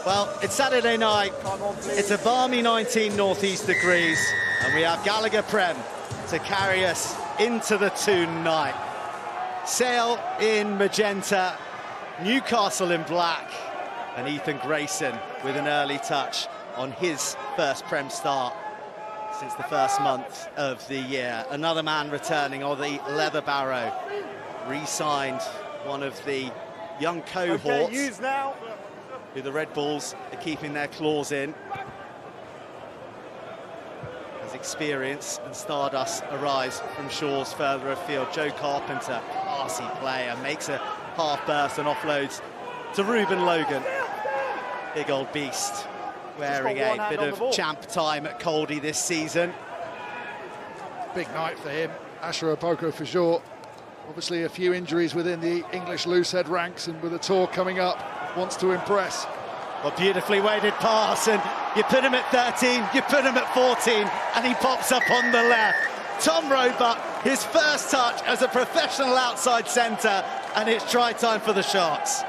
Well, it's Saturday night. It's a balmy 19 northeast degrees, and we have Gallagher PREM to carry us into the Toon night. Sale in magenta, Newcastle in black, and Ethan Grayson with an early touch on his first PREM start since the first month of the year. Another man returning, or the Leather Barrow, re-signed one of the young cohorts who the Red Bulls are keeping their claws in. As experience and stardust arise from shores further afield, Joe Carpenter, classy player, makes a half burst and offloads to Ruben Logan. Big old beast, wearing a bit of champ time at Caldy this season. Big night for him, Asher Opoko for sure. Obviously a few injuries within the English loosehead ranks, and with a tour coming up, wants to impress. Well, beautifully weighted pass, and you put him at 13, you put him at 14, and he pops up on the left. Tom Roebuck, his first touch as a professional outside centre, and it's try time for the Sharks.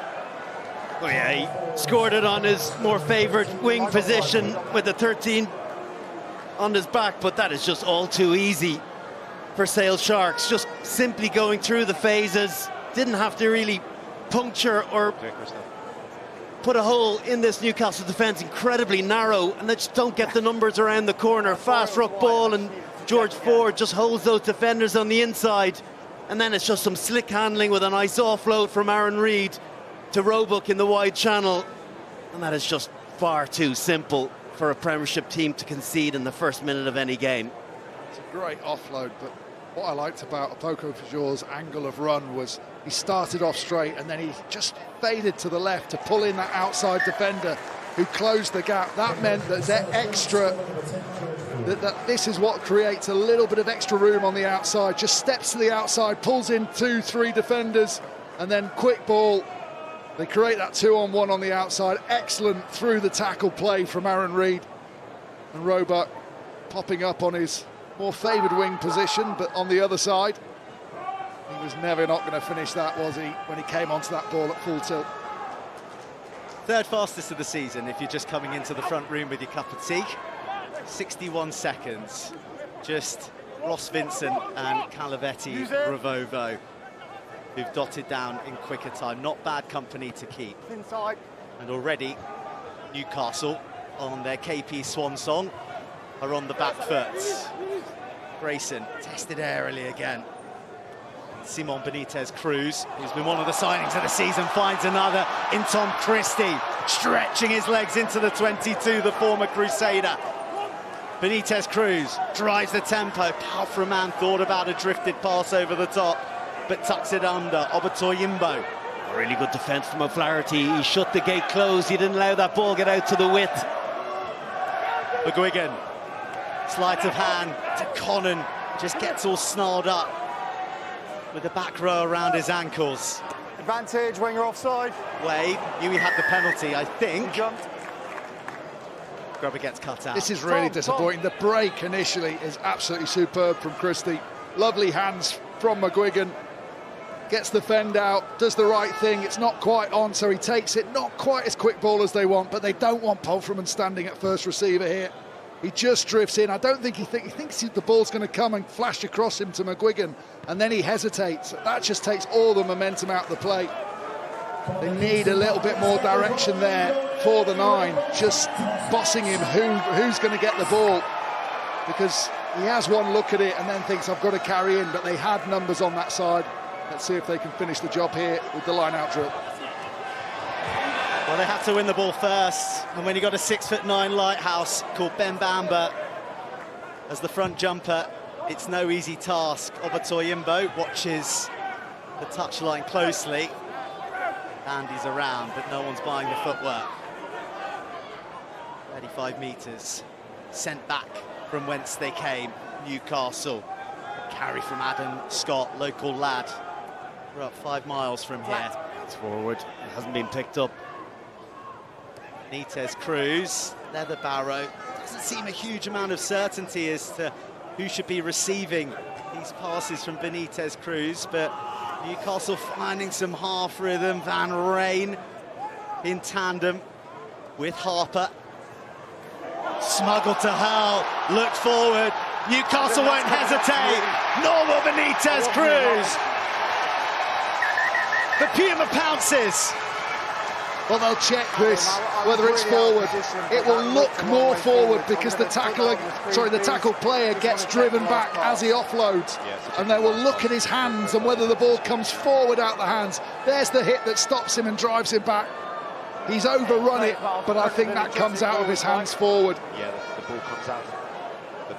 Well, yeah, he scored it on his more favoured wing position with the 13 on his back, but that is just all too easy for Sale Sharks. Just simply going through the phases, didn't have to really puncture or put a hole in this Newcastle defence, incredibly narrow, and they just don't get the numbers around the corner. Fast ruck ball, and George Ford just holds those defenders on the inside, and then it's just some slick handling with a nice offload from Aaron Reid to Roebuck in the wide channel, and that is just far too simple for a Premiership team to concede in the first minute of any game. It's a great offload, but what I liked about Opoko Fajour's angle of run was he started off straight and then he just faded to the left to pull in that outside defender who closed the gap. That meant that that this is what creates a little bit of extra room on the outside. Just steps to the outside, pulls in 2-3 defenders, and then quick ball. They create that 2-on-1 on the outside. Excellent through the tackle play from Aaron Reid. And Roebuck popping up on his more favoured wing position, but on the other side. He was never not going to finish that, was he, when he came onto that ball at full tilt. Third fastest of the season if you're just coming into the front room with your cup of tea. 61 seconds. Just Ross Vincent and Calavetti Ravovo, who've dotted down in quicker time. Not bad company to keep. Inside. And already Newcastle, on their KP swan song, are on the back foot. Grayson tested airily again. Simon Benitez Cruz, who's been one of the signings of the season, finds another in Tom Christie, stretching his legs into the 22, the former Crusader. Benitez Cruz drives the tempo. Palframan thought about a drifted pass over the top, but tucks it under. Obatoyimbo. Really good defence from O'Flaherty. He shut the gate closed. He didn't allow that ball get out to the width. McGuigan, sleight of hand to Connon, just gets all snarled up with the back row around his ankles. Advantage when you're offside. Wade, Huey had the penalty, I think. He jumped. Grubber gets cut out. This is really disappointing. The break initially is absolutely superb from Christie. Lovely hands from McGuigan. Gets the fend out, does the right thing. It's not quite on, so he takes it. Not quite as quick ball as they want, but they don't want Palframan standing at first receiver here. He just drifts in. I don't think he thinks the ball's going to come and flash across him to McGuigan, and then he hesitates. That just takes all the momentum out of the play. They need a little bit more direction there for the 9, just bossing him who's going to get the ball, because he has one look at it and then thinks, I've got to carry in, but they had numbers on that side. Let's see if they can finish the job here with the line-out drill. Well, they had to win the ball first, and when you got a 6'9" lighthouse called Ben Bamber as the front jumper, it's no easy task. Obatoyimbo watches the touchline closely. Andy's around, but no one's buying the footwork. 35 metres, sent back from whence they came, Newcastle. Carry from Adam Scott, local lad. We're up 5 miles from here. It's forward, it hasn't been picked up. Benitez Cruz, Leather Barrow. Doesn't seem a huge amount of certainty as to who should be receiving these passes from Benitez Cruz, but Newcastle finding some half rhythm. Van Rijn in tandem with Harper. Smuggled to Hull, looked forward. Newcastle won't hesitate. Normal Benitez Cruz. The Puma pounces. Well, they'll check this, whether it's forward. It will look more forward because the tackle player gets driven back as he offloads. And they will look at his hands and whether the ball comes forward out the hands. There's the hit that stops him and drives him back. He's overrun it, but I think that comes out of his hands forward. Yeah, the ball comes out.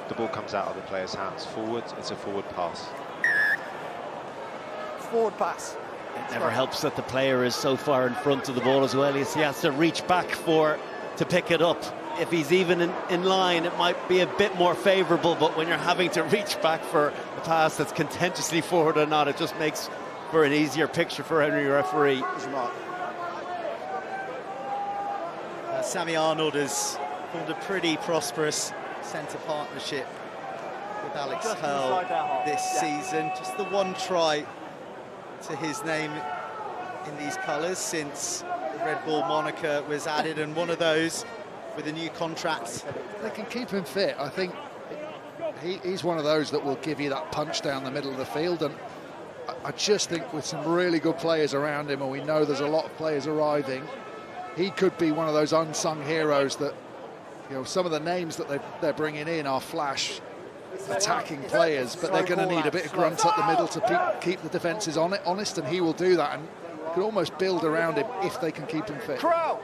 The ball comes out of the player's hands forward. It's a forward pass. Forward pass. It never helps that the player is so far in front of the ball as well. He has to reach back to pick it up. If he's even in line, it might be a bit more favourable, but when you're having to reach back for a pass that's contentiously forward or not, it just makes for an easier picture for any referee. Sammy Arnold has formed a pretty prosperous centre partnership with Alex Hurl this season. Just the one try to his name in these colours since the Red Bull moniker was added, and one of those with a new contract. They can keep him fit. I think he's one of those that will give you that punch down the middle of the field, and I just think with some really good players around him, and we know there's a lot of players arriving, he could be one of those unsung heroes that, you know, some of the names that they're bringing in are flash attacking players, but they're going to need a bit of grunt up the middle to keep the defences honest, and he will do that, and could almost build around him if they can keep him fit. Crouch!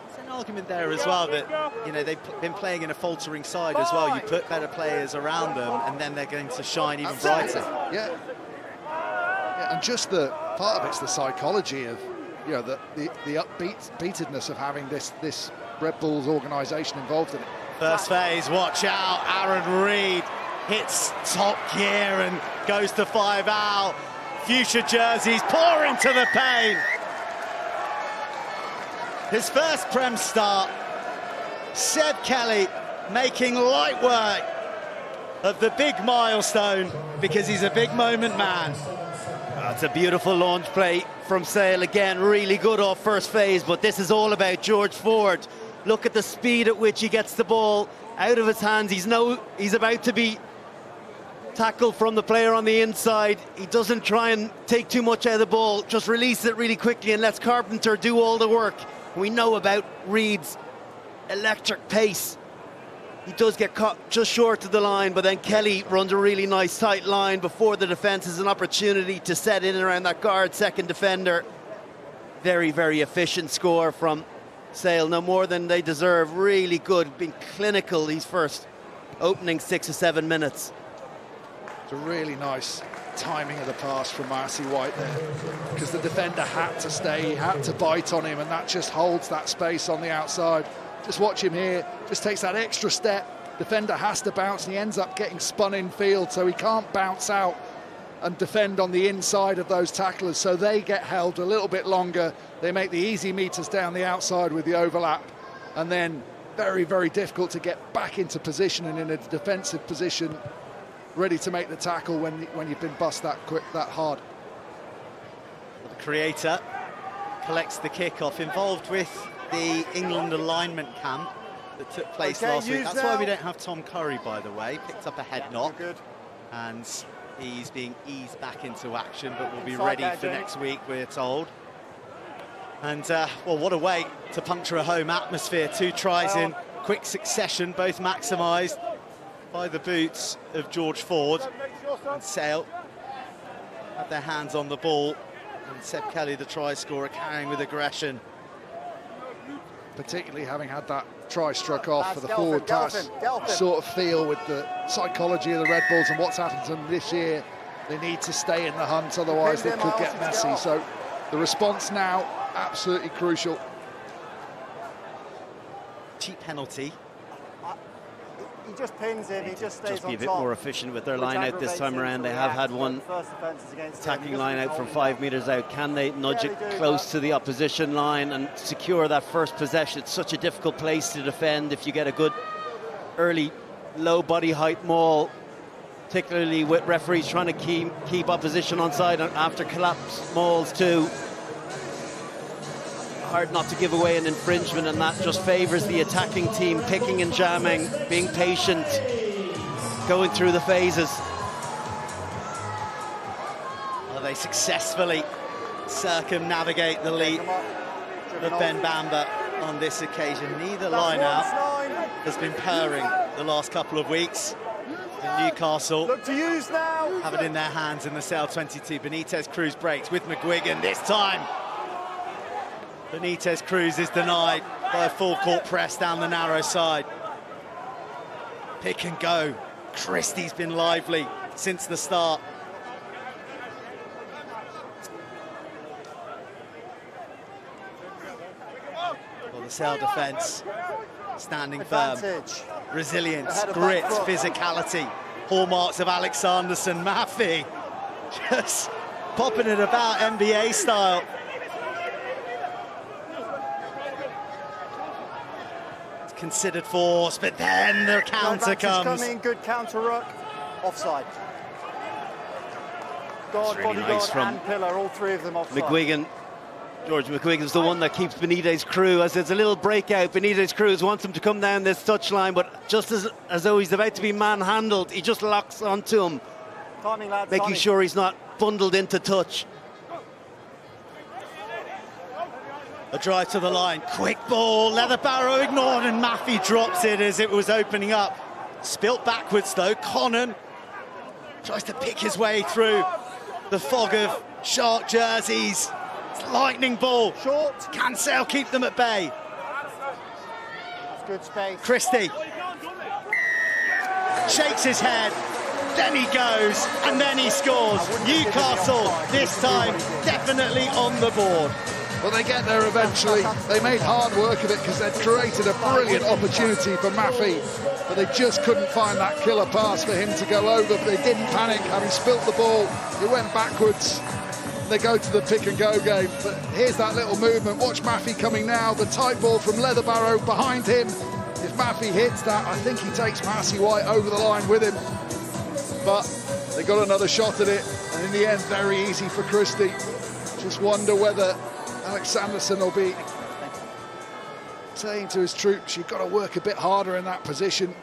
There's an argument there as well that, you know, they've been playing in a faltering side as well. You put better players around them and then they're going to shine even brighter. Yeah, and just the part of it's the psychology of, you know, the upbeatedness of having this Red Bulls organisation involved in it. First phase, watch out, Aaron Reed hits top gear and goes to 5 out. Future jerseys pour into the paint. His first Prem start, Seb Kelly making light work of the big milestone because he's a big moment man. That's a beautiful launch play from Sale again, really good off first phase, but this is all about George Ford. Look at the speed at which he gets the ball out of his hands. He's about to be tackled from the player on the inside. He doesn't try and take too much out of the ball, just release it really quickly and lets Carpenter do all the work. We know about Reed's electric pace. He does get caught just short of the line, but then Kelly runs a really nice tight line before the defence has an opportunity to set in and around that guard second defender. Very, very efficient score from Sale, no more than they deserve. Really good, being clinical these first opening 6 or 7 minutes. It's a really nice timing of the pass from Marcy White there, because the defender had to stay, he had to bite on him, and that just holds that space on the outside. Just watch him here, just takes that extra step. Defender has to bounce, and he ends up getting spun in field, so he can't bounce out and defend on the inside of those tacklers, so they get held a little bit longer. They make the easy meters down the outside with the overlap, and then very, very difficult to get back into position and in a defensive position, ready to make the tackle when you've been bust that quick, that hard. The creator collects the kickoff, involved with the England alignment camp that took place last week. That's why we don't have Tom Curry, by the way. Picked up a head knock, and he's being eased back into action, but will be ready for next week, we're told. And, well, what a way to puncture a home atmosphere. 2 tries in quick succession, both maximised by the boots of George Ford. And Sale had their hands on the ball, and Seb Kelly, the try scorer, carrying with aggression. Particularly having had that try struck off for the forward pass, sort of feel with the psychology of the Red Bulls and what's happened to them this year, they need to stay in the hunt, otherwise they could get messy. So the response now, absolutely crucial. Cheap penalty. He just pins him, he just stays on top. Just be a bit more efficient with their line out this time around. They have had one attacking line out from 5 metres out. Can they nudge it close to the opposition line and secure that first possession? It's such a difficult place to defend if you get a good early low body height maul, particularly with referees trying to keep opposition on side after collapse mauls too. hard not to give away an infringement, and that just favours the attacking team, picking and jamming, being patient, going through the phases. Well, they successfully circumnavigate the lead of Ben Bamba on this occasion. Neither line-out has been purring the last couple of weeks. And Newcastle Look to use now. have it in their hands in the Sale 22. Benitez Cruz breaks with McGuigan this time. Benitez Cruz is denied by a full court press down the narrow side. Pick and go. Christie's been lively since the start. Well, the Sale defence standing firm. Advantage. Resilience, Ahead of grit, back foot. physicality, hallmarks of Alexanderson. Maffey just popping it about NBA style. It's considered force, but then the counter Advantage comes. coming, good counter ruck. Offside. God, really bodyguard nice from and pillar, all three of them offside. McGuigan. George McGuigan's the one that keeps Benitez Cruz. As it's a little breakout, Benitez Cruz wants him to come down this touchline, but just as though he's about to be manhandled, he just locks onto him, Timing, lads, making timing. sure he's not bundled into touch. A drive to the line, quick ball, Leather Barrow ignored, and Maffey drops it as it was opening up. Spilt backwards though, Connon tries to pick his way through the fog of Shark jerseys. It's lightning ball. Short. Can Sale keep them at bay? That's good space. Christie shakes his head, then he goes, and then he scores. Newcastle, this time, definitely on the board. Well, they get there eventually. They made hard work of it because they'd created a brilliant opportunity for Maffey, but they just couldn't find that killer pass for him to go over. But they didn't panic, having spilt the ball. It went backwards. They go to the pick and go game. But here's that little movement. Watch Maffey coming now. The tight ball from Leather Barrow behind him. If Maffey hits that, I think he takes Massey White over the line with him. But they got another shot at it, and in the end, very easy for Christie. Just wonder whether Alex Sanderson will be saying to his troops, you've got to work a bit harder in that position,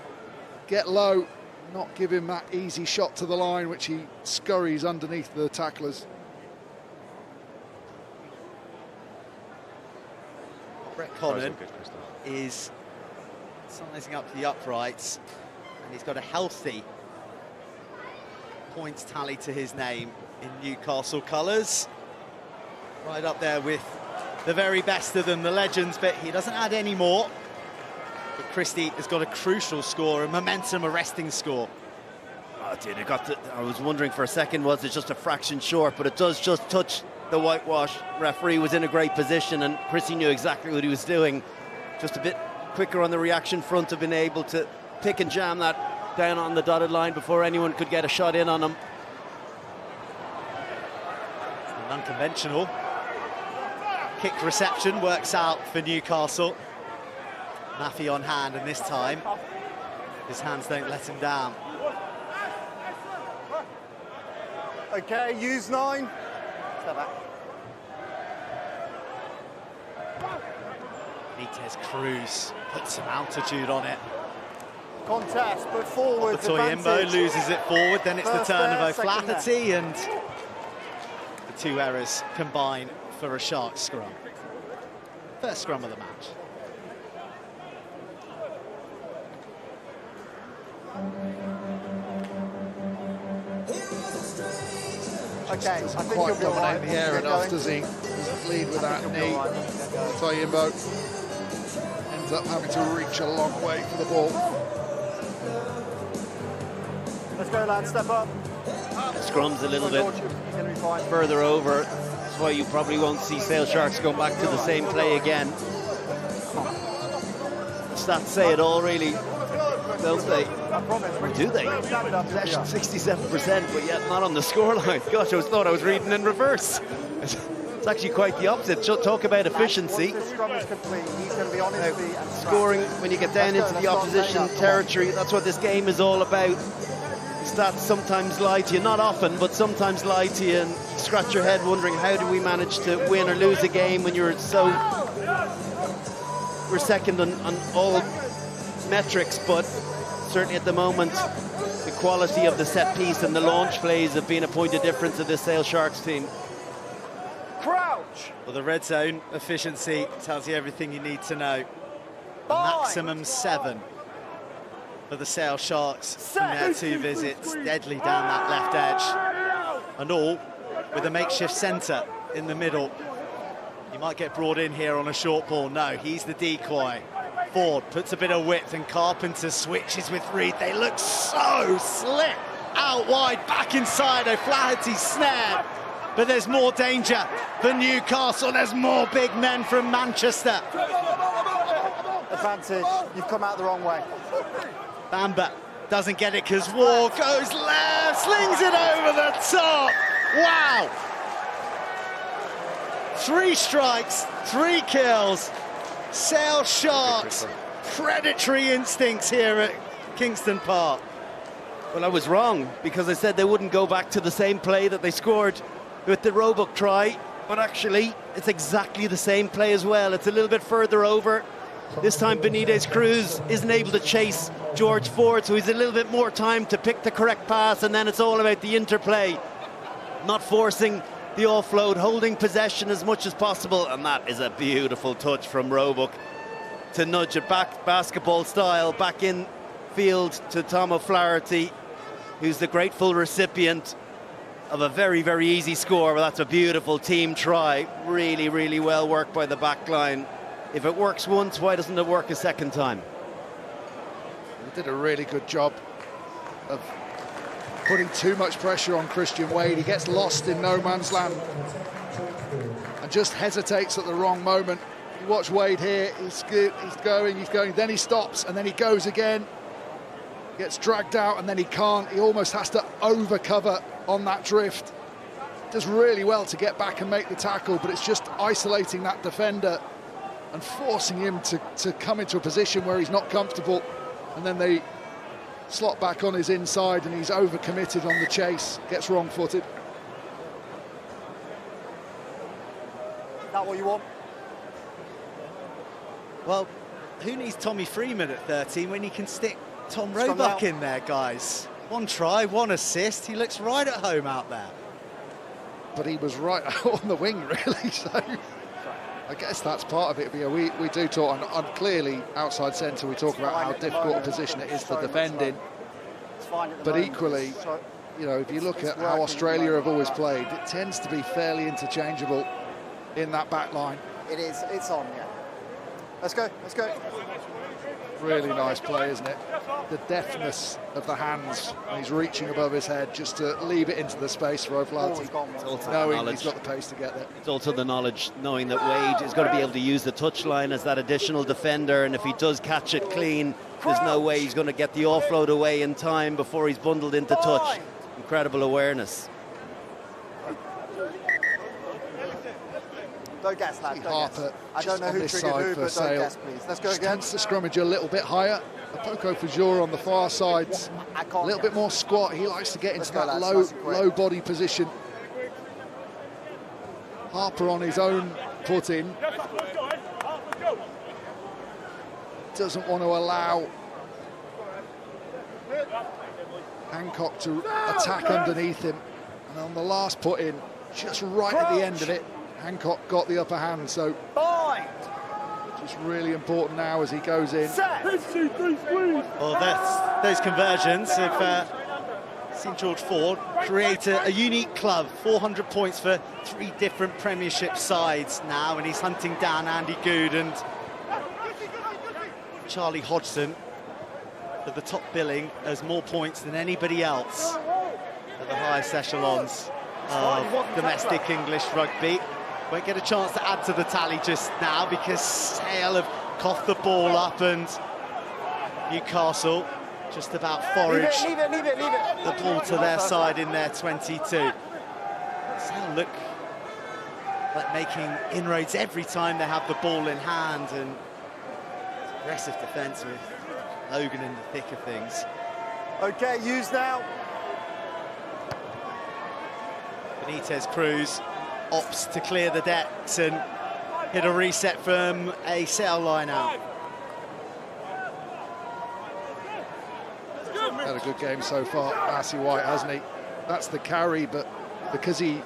get low, not give him that easy shot to the line, which he scurries underneath the tacklers. Brett Connon is sizing up the uprights, and he's got a healthy points tally to his name in Newcastle colours. Right up there with the very best of them, the legends, but he doesn't add any more. But Christie has got a crucial score, a momentum-arresting score. Oh, dude, I was wondering for a second, was it just a fraction short, but it does just touch the whitewash. Referee was in a great position, and Christie knew exactly what he was doing. Just a bit quicker on the reaction front, have been able to pick and jam that down on the dotted line before anyone could get a shot in on him. An unconventional kick reception works out for Newcastle. Maffey on hand, and this time his hands don't let him down. Okay, use 9. Step back. Benitez Cruz puts some altitude on it. Contest, but forward. Toyimbo loses it forward, then it's First the turn there, of second O'Flaherty, and the two errors combine for a Sharks scrum. First scrum of the match. Okay, I Doesn't think quite you'll be all right. dominate the air Get enough, going. does he? Doesn't lead with that You'll be knee. all right. Get going. Toyimbo ends up having to reach a long way for the ball. Let's go, lads, step up. Scrum's a little He's bit going to be fine. further over. That's why you probably won't see Sale Sharks go back to the same play again. Stats say it all, really, don't they? I promise. When Do you they? stand up, you'll be Possession up. 67%, but yet not on the scoreline. Gosh, I thought I was reading in reverse. It's actually quite the opposite. Talk about efficiency. Once this scrum is complete, he's going to be on his feet and Scoring when you get down into the opposition territory, that's what this game is all about. Stats sometimes lie to you, not often, but sometimes lie to you, and you scratch your head wondering how do we manage to win or lose a game when you're so we're second on all metrics, but certainly at the moment, the quality of the set piece and the launch plays have been a point of difference of this Sale Sharks team. Crouch. Well, the red zone efficiency tells you everything you need to know. Maximum 7 for the Sale Sharks from their 2 visits. Deadly down that left edge. And all with a makeshift centre in the middle. He might get brought in here on a short ball. No, he's the decoy. Ford puts a bit of width and Carpenter switches with Reed. They look so slick. Out wide, back inside. O'Flaherty snared. But there's more danger for Newcastle. There's more big men from Manchester. Advantage. You've come out the wrong way. Bamba doesn't get it because War goes left, slings it over the top. Wow. 3 strikes, 3 kills. Sale Sharks, predatory instincts here at Kingston Park. Well, I was wrong because I said they wouldn't go back to the same play that they scored with the Roebuck try, but actually it's exactly the same play as well. It's a little bit further over. This time Benitez Cruz isn't able to chase George Ford, so he's a little bit more time to pick the correct pass, and then it's all about the interplay, not forcing the offload, holding possession as much as possible, and that is a beautiful touch from Roebuck to nudge it back basketball style back in field to Tom O'Flaherty, who's the grateful recipient of a very, very easy score. But that's a beautiful team try. Really, really well worked by the back line. If it works once, why doesn't it work a second time? He did a really good job of putting too much pressure on Christian Wade. He gets lost in no man's land and just hesitates at the wrong moment. You watch Wade here, he's going, then he stops, and then he goes again. Gets dragged out, and then he can't. He almost has to overcover on that drift. Does really well to get back and make the tackle, but it's just isolating that defender and forcing him to come into a position where he's not comfortable, and then they slot back on his inside and he's overcommitted on the chase, gets wrong-footed. Is that what you want? Well, who needs Tommy Freeman at 13 when he can stick Tom Roebuck in there, guys? 1 try, 1 assist. He looks right at home out there. But he was right out on the wing, really, so I guess that's part of it. We do talk, and clearly outside centre we talk about how difficult a position it is for defending. But equally, you know, if you look at how Australia have always played, it tends to be fairly interchangeable in that back line. It is, it's on, yeah. Let's go, let's go. Really nice play, isn't it? The deftness of the hands, and he's reaching above his head just to leave it into the space for O'Flaherty, knowing he's got the pace to get there. It's also the knowledge, knowing that Wade is going to be able to use the touchline as that additional defender, and if he does catch it clean, there's no way he's going to get the offload away in time before he's bundled into touch. Incredible awareness. Don't guess, lad, don't guess. I don't know who triggered who, but don't guess, please. Let's go again. Tends to scrummage a little bit higher. Apoko Fajura on the far side, a little bit more squat. He likes to get into that low body position. Harper on his own put-in. Doesn't want to allow Hancock to attack underneath him. And on the last put-in, just right at the end of it, Hancock got the upper hand, so just really important now as he goes in. Well, those conversions have seen George Ford create a unique club. 400 points for 3 different Premiership sides now, and he's hunting down Andy Good and Charlie Hodgson for the top billing as more points than anybody else at the highest echelons of domestic English rugby. Won't get a chance to add to the tally just now because Sale have coughed the ball up, and Newcastle just about forage the ball to their side in their 22. Sale look like making inroads every time they have the ball in hand, and aggressive defence with Logan in the thick of things. Okay, use now. Benitez Cruz opts to clear the decks, and Hit a reset from a Sale line out. Had a good game so far, Massey White, hasn't he? That's the carry, but because he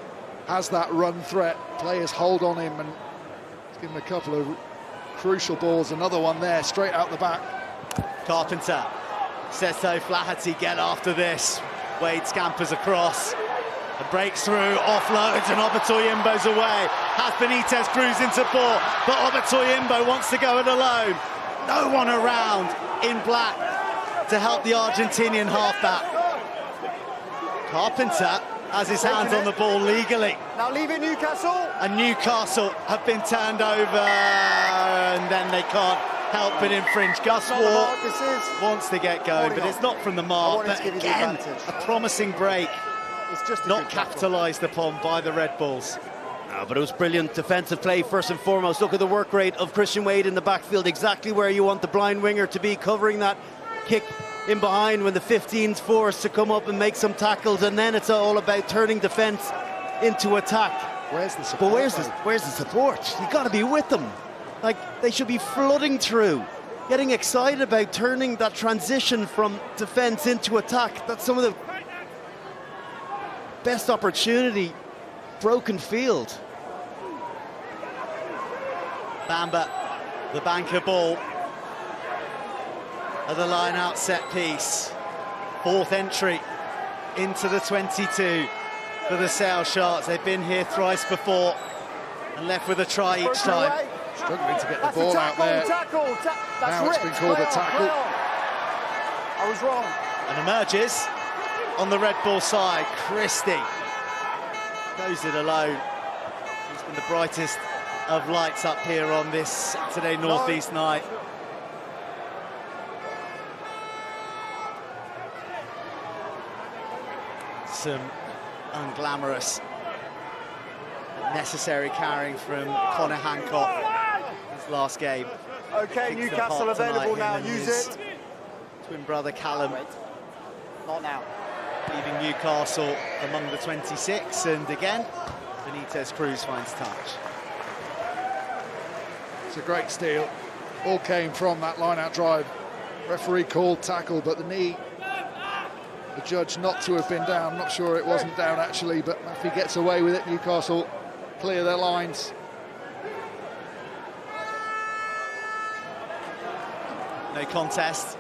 has that run threat, players hold on him, and he's given a couple of crucial balls. Another one there, straight out the back. Carpenter says so. Flaherty get after this. Wade scampers across and breaks through, offloads, and Obatoyimbo's away. Has Benitez Cruz into ball, but Obatoyimbo wants to go it alone. No one around in black to help the Argentinian halfback. Carpenter has his hands on the ball legally. Now leave it, Newcastle. And Newcastle have been turned over, and then they can't help but infringe. Gus Waugh wants to get going, but it's not from the mark. But again, a promising break. It's just not capitalised upon by the Red Bulls. No, but it was brilliant defensive play first and foremost. Look at the work rate of Christian Wade in the backfield, exactly where you want the blind winger to be, covering that kick in behind when the 15's forced to come up and make some tackles, and then it's all about turning defence into attack. Where's the support? But where's the support? You got to be with them. Like, they should be flooding through, getting excited about turning that transition from defence into attack. That's some of the best opportunity. Broken field. Bamba, the banker ball at the line out set piece. Fourth entry into the 22 for the Sale Sharks. They've been here thrice before and left with a try each time. Struggling to get the ball out there. Now it's been called a tackle. I was wrong. And emerges on the Red Bull side. Christie goes it alone. He's been the brightest of lights up here on this Saturday northeast night. Some unglamorous, necessary carrying from Connor Hancock his last game. Okay, Newcastle available now, use it. Twin brother Callum. Not now. Leaving Newcastle among the 26, and again, Benitez Cruz finds touch. It's a great steal. All came from that line-out drive. Referee called tackle, but the knee, the judge not to have been down. Not sure it wasn't down actually, but if he gets away with it, Newcastle clear their lines. No contest.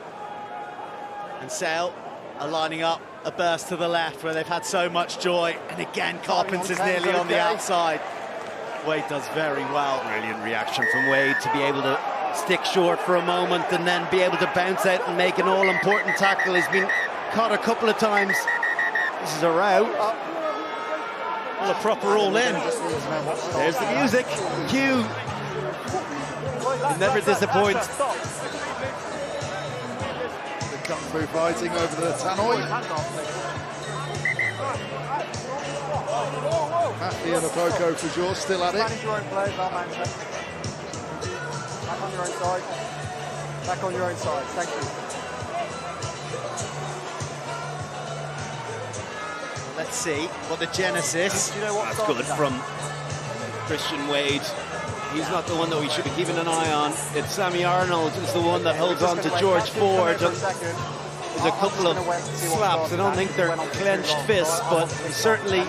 And Sale are lining up a burst to the left where they've had so much joy, and again Carpenter's nearly on the outside. Wade does very well. Brilliant reaction from Wade to be able to stick short for a moment and then be able to bounce out and make an all-important tackle. He's been caught a couple of times. This is a row. Well, a proper all-in. There's the music. Cue. It never disappoints. Kung Fu fighting over the tannoy. Matthew and Apoko for George still at it. Manage your own players, I'll manage them. Back on your own side. Back on your own side, thank you. Let's see what the genesis. Do you know what That's good from Christian Wade. He's not the one that we should be keeping an eye on. It's Sammy Arnold is the one that holds on to George Ford. There's a couple of slaps. I don't think they're clenched fists, but certainly I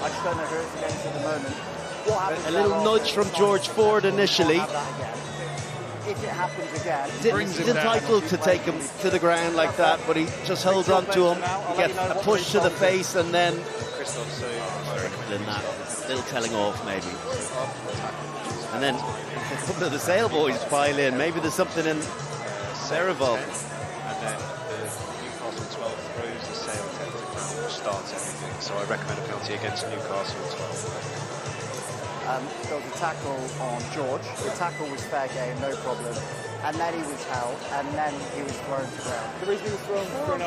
just don't know who it's against at the moment. a little nudge from George Ford initially. If it happens again, He's entitled to take him to the ground like that, but he just holds on to him. He gets a push to the face, and then a little telling off maybe. And then a couple of the Sale boys pile in. Maybe there's something in Cereval. And then the Newcastle 12 throws the Sale 10 to ground, which starts everything. So I recommend a penalty against Newcastle 12. there was a tackle on George. The tackle was fair game, no problem. And then he was held, and then he was thrown to ground. The reason he was thrown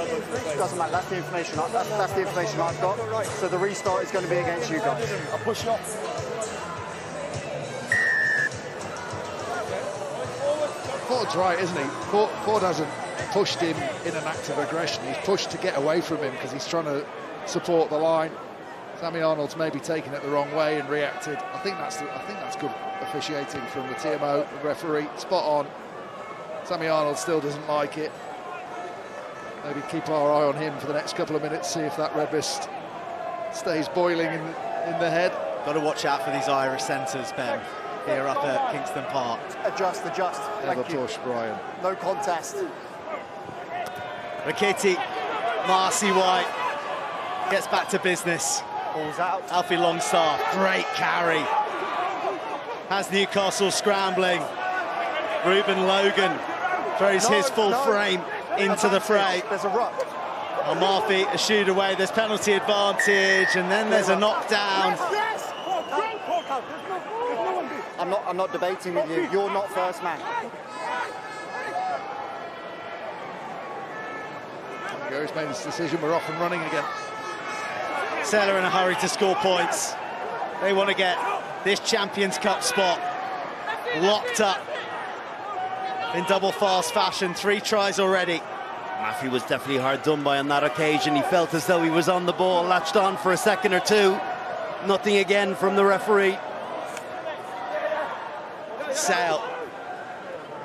doesn't matter. That's the information. That's the information I've got. So the restart is going to be against you guys. I'll push you off. Ford's right, isn't he? Ford hasn't pushed him in an act of aggression. He's pushed to get away from him because he's trying to support the line. Sammy Arnold's maybe taken it the wrong way and reacted. I think that's good. officiating from the TMO, the referee, spot on. Sammy Arnold still doesn't like it. Maybe keep our eye on him for the next couple of minutes, see if that red mist stays boiling in the head. Got to watch out for these Irish centres, Ben, here up at Kingston Park. Adjust. Ever Thank you. push, Brian. No contest. Rakiti, Marcy White gets back to business. Ball's out. Alfie Longstaff, great carry. Has Newcastle scrambling. Ruben Logan throws his full frame into the fray. There's a ruck. Murphy a shoot away, there's penalty advantage, and then there's a knockdown. I'm not debating with you. You're not first man. There we go, he's made his decision, we're off and running again. Sale in a hurry to score points. They want to get this Champions Cup spot locked up in double fast fashion. 3 tries already. Maffey was definitely hard done by on that occasion. He felt as though he was on the ball, latched on for a second or two. Nothing again from the referee. Sale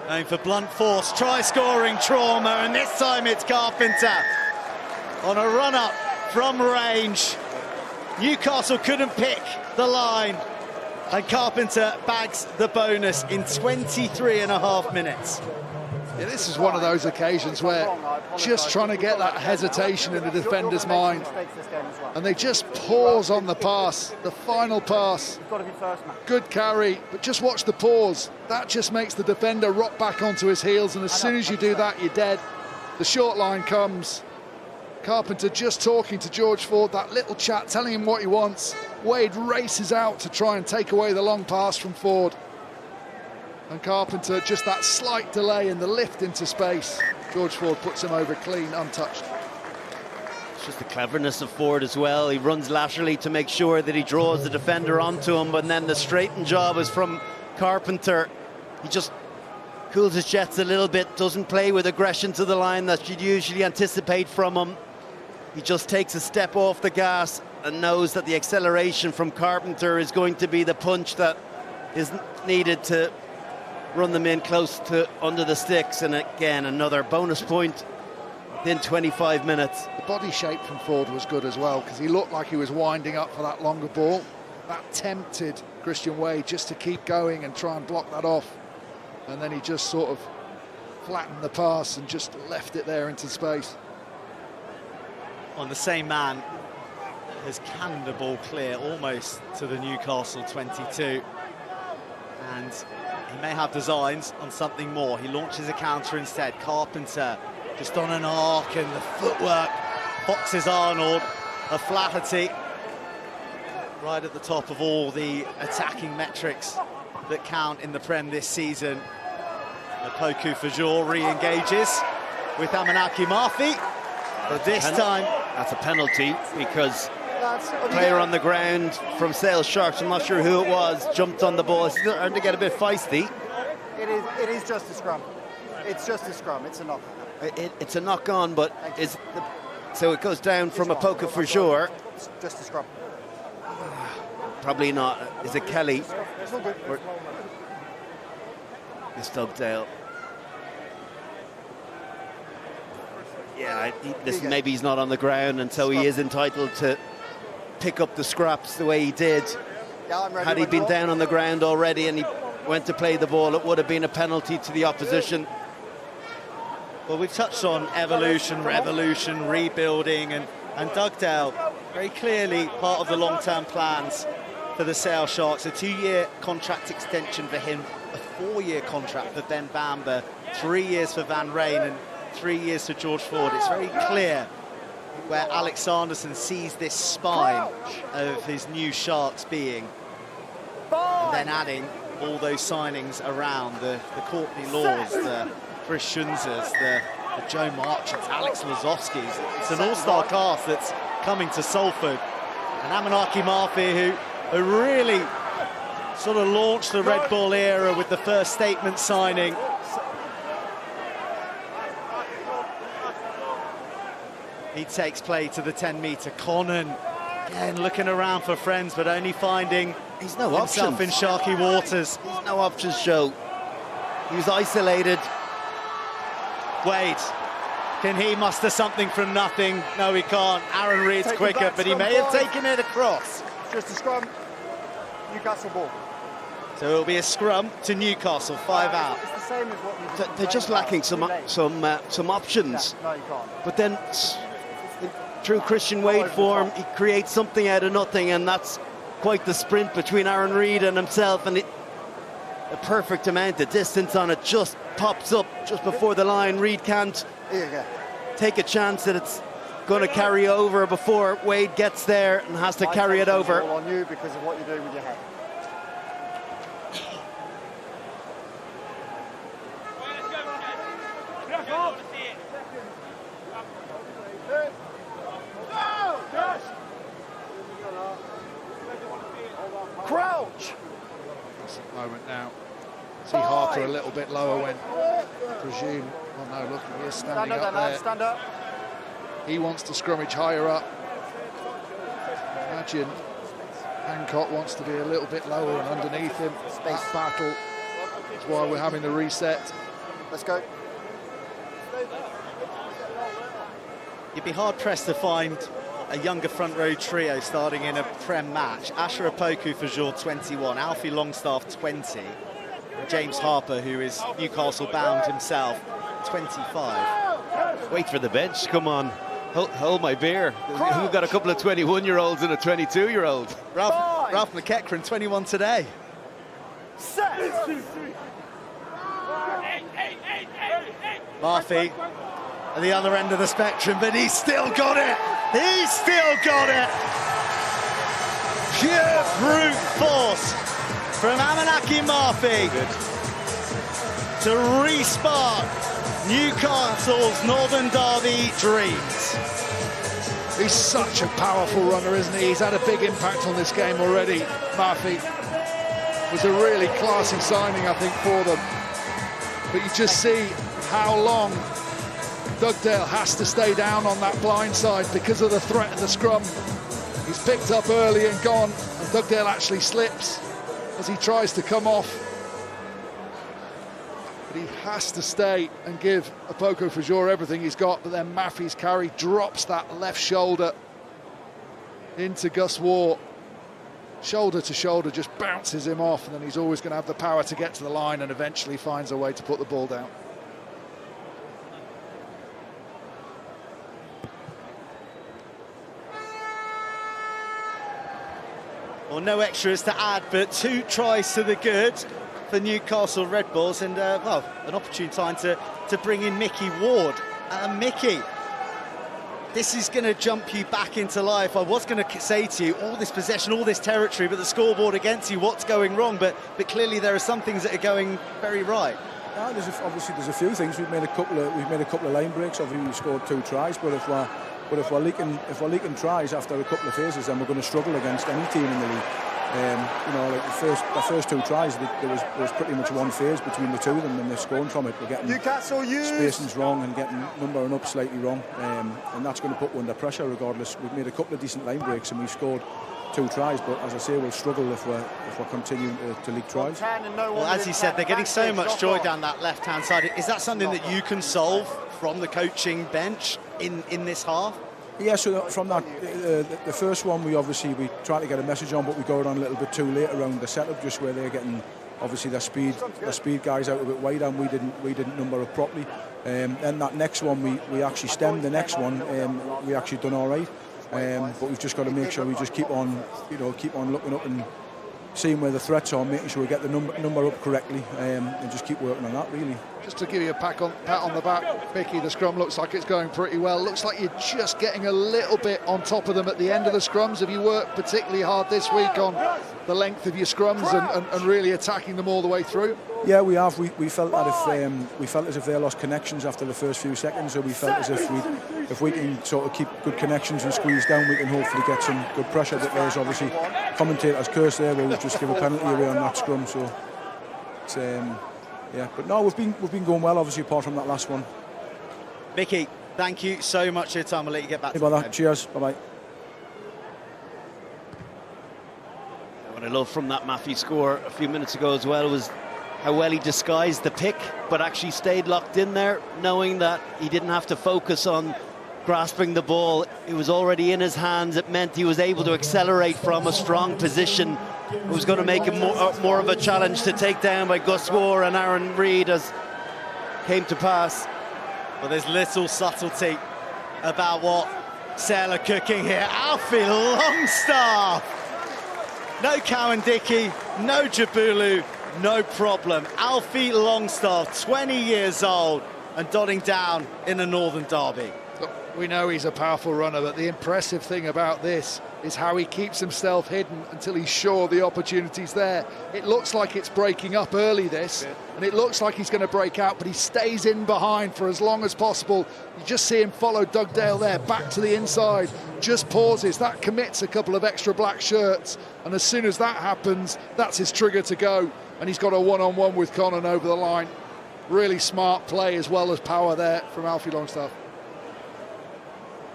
going for blunt force, try scoring trauma, and this time it's Carpenter on a run up from range. Newcastle couldn't pick the line, and Carpenter bags the bonus in 23.5 minutes. Yeah, this is one of those occasions where just trying to get that hesitation in the defender's mind, and they just pause on the pass, the final pass. You've got to be first man. Good carry, but just watch the pause. That just makes the defender rock back onto his heels, and as soon as you do that, you're dead. The short line comes. Carpenter just talking to George Ford, that little chat, telling him what he wants. Wade races out to try and take away the long pass from Ford. And Carpenter, just that slight delay in the lift into space. George Ford puts him over clean, untouched. It's just the cleverness of Ford as well. He runs laterally to make sure that he draws the defender onto him, but then the straightened job is from Carpenter. He just cools his jets a little bit, doesn't play with aggression to the line that you'd usually anticipate from him. He just takes a step off the gas and knows that the acceleration from Carpenter is going to be the punch that is needed to run them in close to under the sticks. And again, another bonus point within 25 minutes. The body shape from Ford was good as well, because he looked like he was winding up for that longer ball. That tempted Christian Wade just to keep going and try and block that off. And then he just sort of flattened the pass and just left it there into space. On the same man has canned the ball clear almost to the Newcastle 22. And he may have designs on something more. He launches a counter instead. Carpenter just on an arc, and the footwork boxes Arnold. A Flaherty right at the top of all the attacking metrics that count in the Prem this season. Poku Fajor re-engages with Amanaki Murphy, but this time that's a penalty, because player on the ground from Sale Sharks, I'm not sure who it was, jumped on the ball. It's starting to get a bit feisty. It is just a scrum. It's just a scrum. It's a knock. It's a knock on, but so it goes down from a Poku Fajor. Just a scrum. Probably not. Is it Kelly? It's all good. It's Dugdale. Yeah, listen, maybe he's not on the ground, and so he is entitled to pick up the scraps the way he did. Yeah, I'm ready. Had he been down on the ground already and he went to play the ball, it would have been a penalty to the opposition. Well, we've touched on evolution, revolution, rebuilding, and Dugdale very clearly part of the long-term plans for the Sale Sharks. A 2-year contract extension for him, a 4-year contract for Ben Bamber, 3 years for Van Rijn, and 3 years for George Ford. It's very clear where Alex Sanderson sees this spine of his new Sharks being. And then adding all those signings around, the Courtney Laws, the Chris Schunzers, the Joe Marchants, Alex Lazowski's. It's an all-star cast that's coming to Salford. And Amanaki Murphy, who really sort of launched the Red Bull era with the first statement signing. He takes play to the 10-metre. Conan, again, looking around for friends, but only finding He's no himself options. in sharky waters. He's no options, Joe. He was isolated. Wade, can he muster something from nothing? No, he can't. Aaron Reid's quicker, but he may have taken it across. Just a scrum. Newcastle ball. So it'll be a scrum to Newcastle, 5 out. It's the same as what you did. They're just lacking some options. No, you can't. But then, through Christian Wade form, he creates something out of nothing, and that's quite the sprint between Aaron Reid and himself, and a perfect amount of distance on it just pops up just before the line. Reid can't take a chance that it's going to carry over before Wade gets there and has to carry it over. All on you because of what you're doing with your head. Crouch! That's the moment now. See Harper a little bit lower when presume. Oh no, look, he is standing up there. Stand up. He wants to scrummage higher up. Imagine Hancock wants to be a little bit lower and underneath him. That battle is why we're having the reset. Let's go. You'd be hard-pressed to find a younger front row trio starting in a Prem match. Asher Opoku for Jour, 21, Alfie Longstaff, 20, and James Harper, who is Newcastle bound himself, 25. Wait for the bench, come on. Hold my beer. We've got a couple of 21-year-olds and a 22-year-old. Ralph McEachran, 21 today. Set! Murphy at the other end of the spectrum, but he's still got it. He's still got it. Pure brute force from Amanaki Murphy to re-spark Newcastle's Northern Derby dreams. He's such a powerful runner, isn't he? He's had a big impact on this game already. Murphy was a really classy signing, I think, for them. But you just see how long Dugdale has to stay down on that blind side because of the threat of the scrum. He's picked up early and gone, and Dugdale actually slips as he tries to come off. But he has to stay and give Opoku for Jour everything he's got, but then Maffey's carry drops that left shoulder into Gus Waugh. Shoulder to shoulder, just bounces him off, and then he's always going to have the power to get to the line and eventually finds a way to put the ball down. Well, no extras to add, but 2 tries to the good for Newcastle Red Bulls, and well, an opportune time to bring in Mickey Ward. Mickey, this is going to jump you back into life. I was going to say to you, all this possession, all this territory, but the scoreboard against you, what's going wrong? But clearly there are some things that are going very right. Yeah, obviously there's a few things. We've made a couple of line breaks. Obviously we scored 2 tries, but if we're leaking tries after a couple of phases, then we're going to struggle against any team in the league. You know, like the first 2 tries, there was pretty much one phase between the 2 of them, and they're scoring from it. We're getting spacings wrong and getting numbering up slightly wrong, and that's going to put one under pressure regardless. We've made a couple of decent line breaks and we've scored 2 tries, but as I say, we'll struggle if we're continuing to leak tries. Well, as you said, they're getting so much joy down that left-hand side. Is that something that you can solve from the coaching bench in this half? Yeah, so from that, the first one, we try to get a message on, but we go on a little bit too late around the setup, just where they're getting obviously their speed guys out a bit wide, and we didn't number up properly. Then that next one, we actually stemmed the next one. We actually done all right, but we've just got to make sure we just keep on looking up and seeing where the threats are, making sure we get the number up correctly, and just keep working on that, really. Just to give you a pat on the back, Vicky, the scrum looks like it's going pretty well. Looks like you're just getting a little bit on top of them at the end of the scrums. Have you worked particularly hard this week on the length of your scrums and really attacking them all the way through? Yeah, we have. We felt that we felt as if they lost connections after the first few seconds, so we felt as if we can sort of keep good connections and squeeze down, we can hopefully get some good pressure. But there's obviously commentators curse there. We'll just give a penalty away on that scrum. So it's yeah, but no, we've been going well, obviously, apart from that last one. Mickey, thank you so much for your time. I'll let you get back to that. Cheers. Bye bye. What a love from that Matthew score a few minutes ago as well was how well he disguised the pick, but actually stayed locked in there, knowing that he didn't have to focus on grasping the ball. It was already in his hands. It meant he was able to accelerate from a strong position. It was going to make it more of a challenge to take down by Gus War and Aaron Reid, as came to pass. Well, there's little subtlety about what Sale are cooking here. Alfie Longstaff. No Cowan-Dickey, no Jabulu, no problem. Alfie Longstaff, 20 years old and dotting down in a Northern derby. Look, we know he's a powerful runner, but the impressive thing about this is how he keeps himself hidden until he's sure the opportunity's there. It looks like it's breaking up early, this, and it looks like he's going to break out, but he stays in behind for as long as possible. You just see him follow Dugdale there, back to the inside, just pauses. That commits a couple of extra black shirts, and as soon as that happens, that's his trigger to go, and he's got a one-on-one with Conan over the line. Really smart play as well as power there from Alfie Longstaff.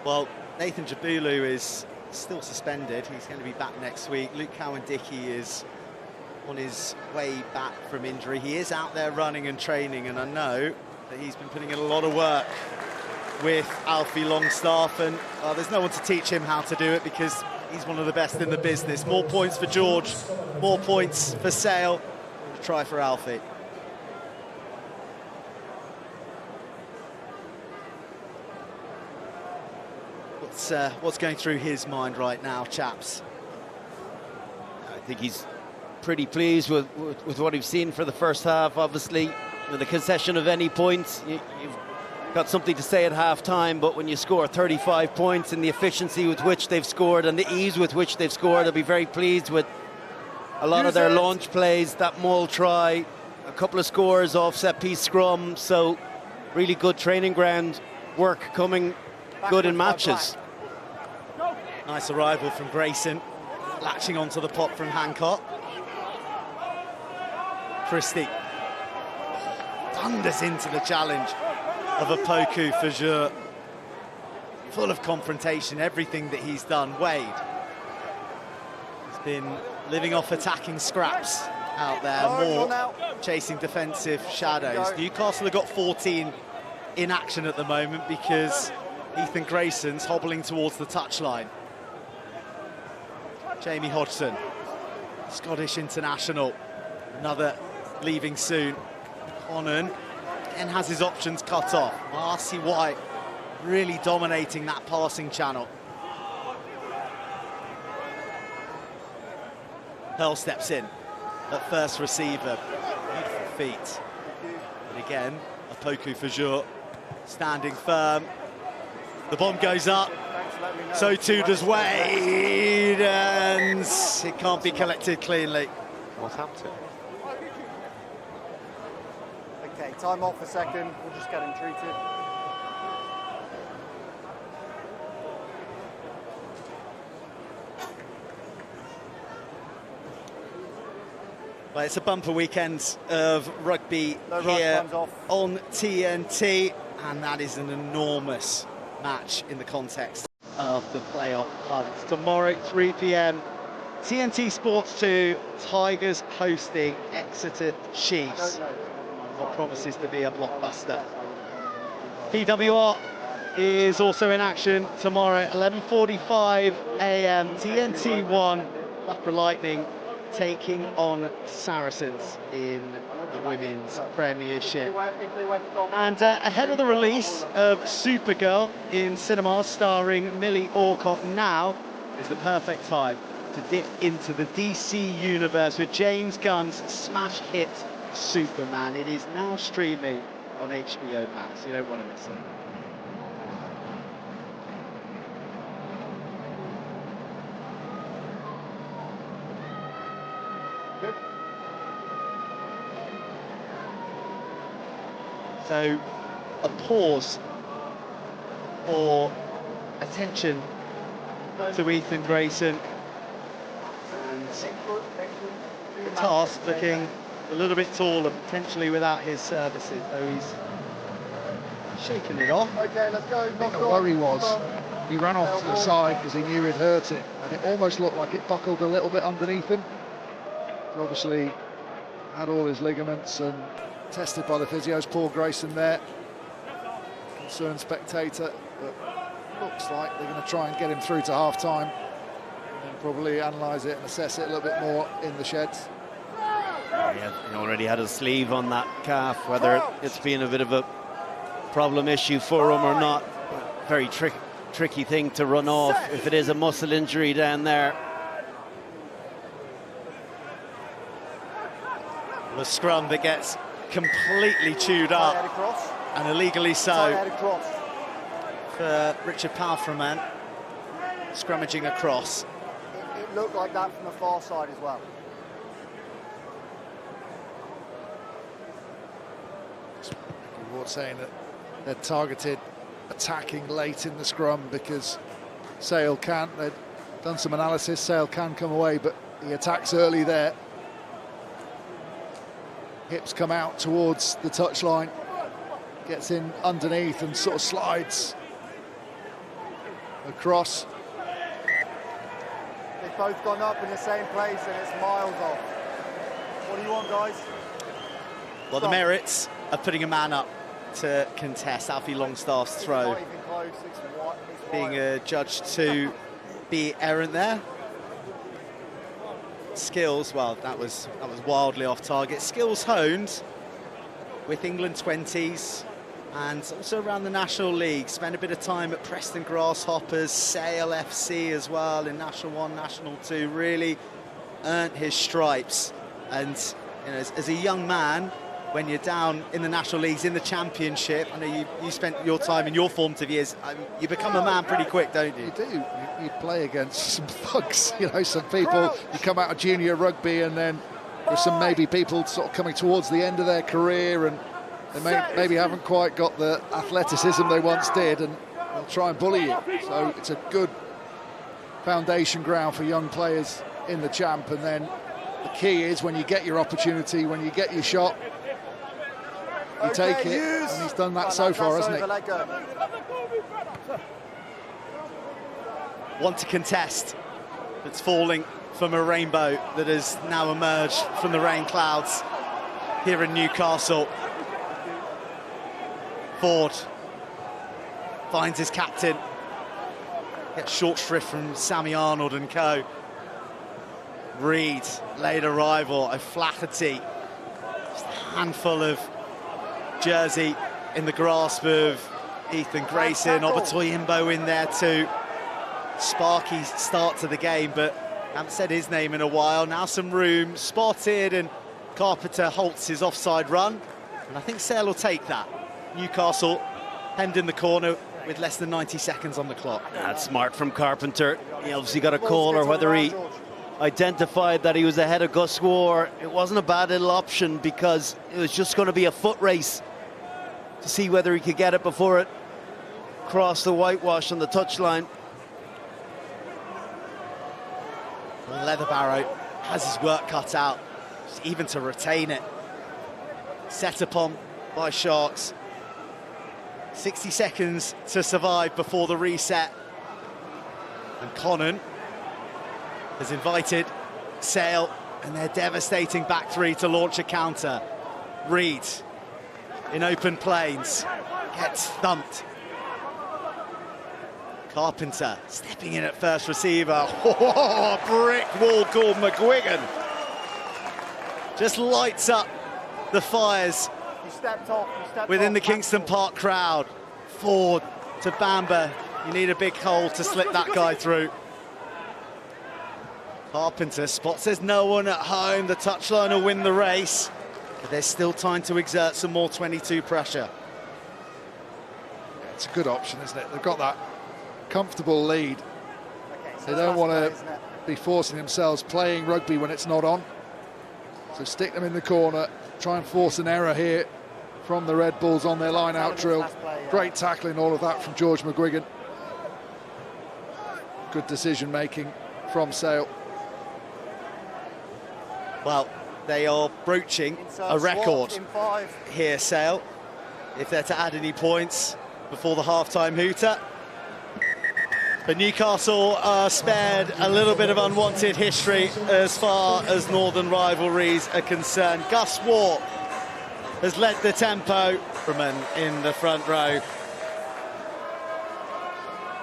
Well, Nathan Jabulu is still suspended. He's going to be back next week. Luke Cowan-Dickey is on his way back from injury. He is out there running and training, and I know that he's been putting in a lot of work with Alfie Longstaff, and there's no one to teach him how to do it because he's one of the best in the business. More points for George, more points for Sale. Try for Alfie. What's going through his mind right now, chaps? I think he's pretty pleased with what we've seen for the first half. Obviously, with the concession of any points, you've got something to say at half-time, but when you score 35 points and the efficiency with which they've scored and the ease with which they've scored, they'll be very pleased with a lot of their launch plays, that maul try, a couple of scores off set-piece scrum, so really good training ground work coming good in matches. Nice arrival from Grayson, latching onto the pop from Hancock. Christie thunders into the challenge of a Poku Fajeur. Full of confrontation, everything that he's done. Wade has been living off attacking scraps out there, more chasing defensive shadows. Newcastle have got 14 in action at the moment because Ethan Grayson's hobbling towards the touchline. Jamie Hodgson, Scottish international, another leaving soon. Conan and has his options cut off. Marcy White really dominating that passing channel. Pearl steps in at first receiver. Beautiful feet. And again, a Poku Fajeur standing firm. The bomb goes up. So too does Wade, and it can't be collected cleanly. Northampton. Okay, time off a second. We'll just get him treated. Well, it's a bumper weekend of rugby here on TNT, and that is an enormous match in the context of the playoff hunt. Tomorrow, 3 p.m, TNT Sports 2, Tigers hosting Exeter Chiefs. What promises to be a blockbuster. PWR is also in action tomorrow, 11:45 a.m, TNT 1, Loughborough Lightning taking on Saracens in the Women's Premiership. And ahead of the release of Supergirl in cinemas starring Millie Alcott, now is the perfect time to dip into the DC universe with James Gunn's smash hit Superman. It is now streaming on HBO Max. You don't want to miss it. So, a pause for attention to Ethan Grayson, and the task looking a little bit taller, potentially without his services, though he's shaking it off. Okay, let's go. The worry was he ran off to the side because he knew he'd hurt it, and it almost looked like it buckled a little bit underneath him. Obviously had all his ligaments and tested by the physios. Paul Grayson there, concerned spectator, but looks like they're going to try and get him through to half-time and probably analyse it and assess it a little bit more in the sheds. He already had a sleeve on that calf, whether it's been a bit of a problem issue for him or not. Very tricky thing to run off if it is a muscle injury down there. The scrum that gets completely chewed up, and illegally so, for Richard Palfreman, scrummaging across. It looked like that from the far side as well. Ward saying that they're targeted attacking late in the scrum because Sale can't. They've done some analysis, Sale can come away, but he attacks early there. Hips come out towards the touchline, gets in underneath and sort of slides across. They've both gone up in the same place and it's miles off. What do you want, guys? Well, the merits of putting a man up to contest Alfie Longstaff's throw It's not even close, it's being adjudged to be errant there. Skills, well, that was wildly off target. Skills honed with England 20s and also around the National League. Spent a bit of time at Preston Grasshoppers, Sale FC as well in National 1, National 2. Really earned his stripes. And you know, as a young man, when you're down in the National Leagues, in the Championship, I know you spent your time in your formative years, you become a man pretty quick, don't you? You do. You play against some thugs, you know, some people. You come out of junior rugby and then there's some maybe people sort of coming towards the end of their career and they maybe haven't quite got the athleticism they once did and they'll try and bully you. So it's a good foundation ground for young players in the Champ, and then the key is when you get your opportunity, when you get your shot, you take it, and he's done that so far, hasn't he? Want to contest that's falling from a rainbow that has now emerged from the rain clouds here in Newcastle. Ford finds his captain, gets short shrift from Sammy Arnold and co. Reed, late arrival, O'Flaherty, just a handful of jersey in the grasp of Ethan Grayson. Obatoyimbo in there too. Sparky start to the game, but haven't said his name in a while. Now some room spotted and Carpenter halts his offside run, and I think Sale will take that. Newcastle hemmed in the corner with less than 90 seconds on the clock. That's smart from Carpenter. He obviously got a call, or whether he identified that he was ahead of Gus War. It wasn't a bad little option because it was just going to be a foot race to see whether he could get it before it crossed the whitewash on the touchline. Well, Leatherbarrow has his work cut out, even to retain it. Set upon by Sharks. 60 seconds to survive before the reset. And Connon has invited Sale and their devastating back three to launch a counter. Reed in open plains gets thumped. Carpenter stepping in at first receiver. Oh, a brick wall called McGuigan. Just lights up the fires within the Kingston Park crowd. Ford to Bamber. You need a big hole to slip that guy through. Carpenter spots there's no one at home. The touchline will win the race, but there's still time to exert some more 22 pressure. It's a good option, isn't it? They've got that comfortable lead. They don't want to be forcing themselves playing rugby when it's not on. So stick them in the corner, try and force an error here from the Red Bulls on their line-out drill. Great tackling, all of that from George McGuigan. Good decision-making from Sale. Well, they are broaching a record here, Sale, if they're to add any points before the half-time hooter. But Newcastle are spared a little bit of unwanted history as far as northern rivalries are concerned. Gus Waugh has led the tempo. In the front row.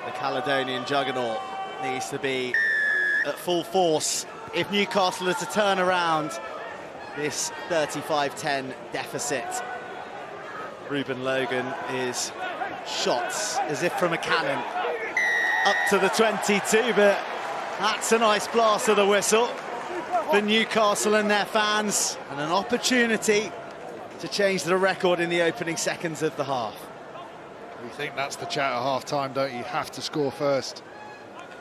The Caledonian juggernaut needs to be at full force if Newcastle are to turn around this 35-10 deficit. Ruben Logan is shots as if from a cannon up to the 22, but that's a nice blast of the whistle for Newcastle and their fans, and an opportunity to change the record in the opening seconds of the half. You think that's the chat at half-time, don't you? You have to score first.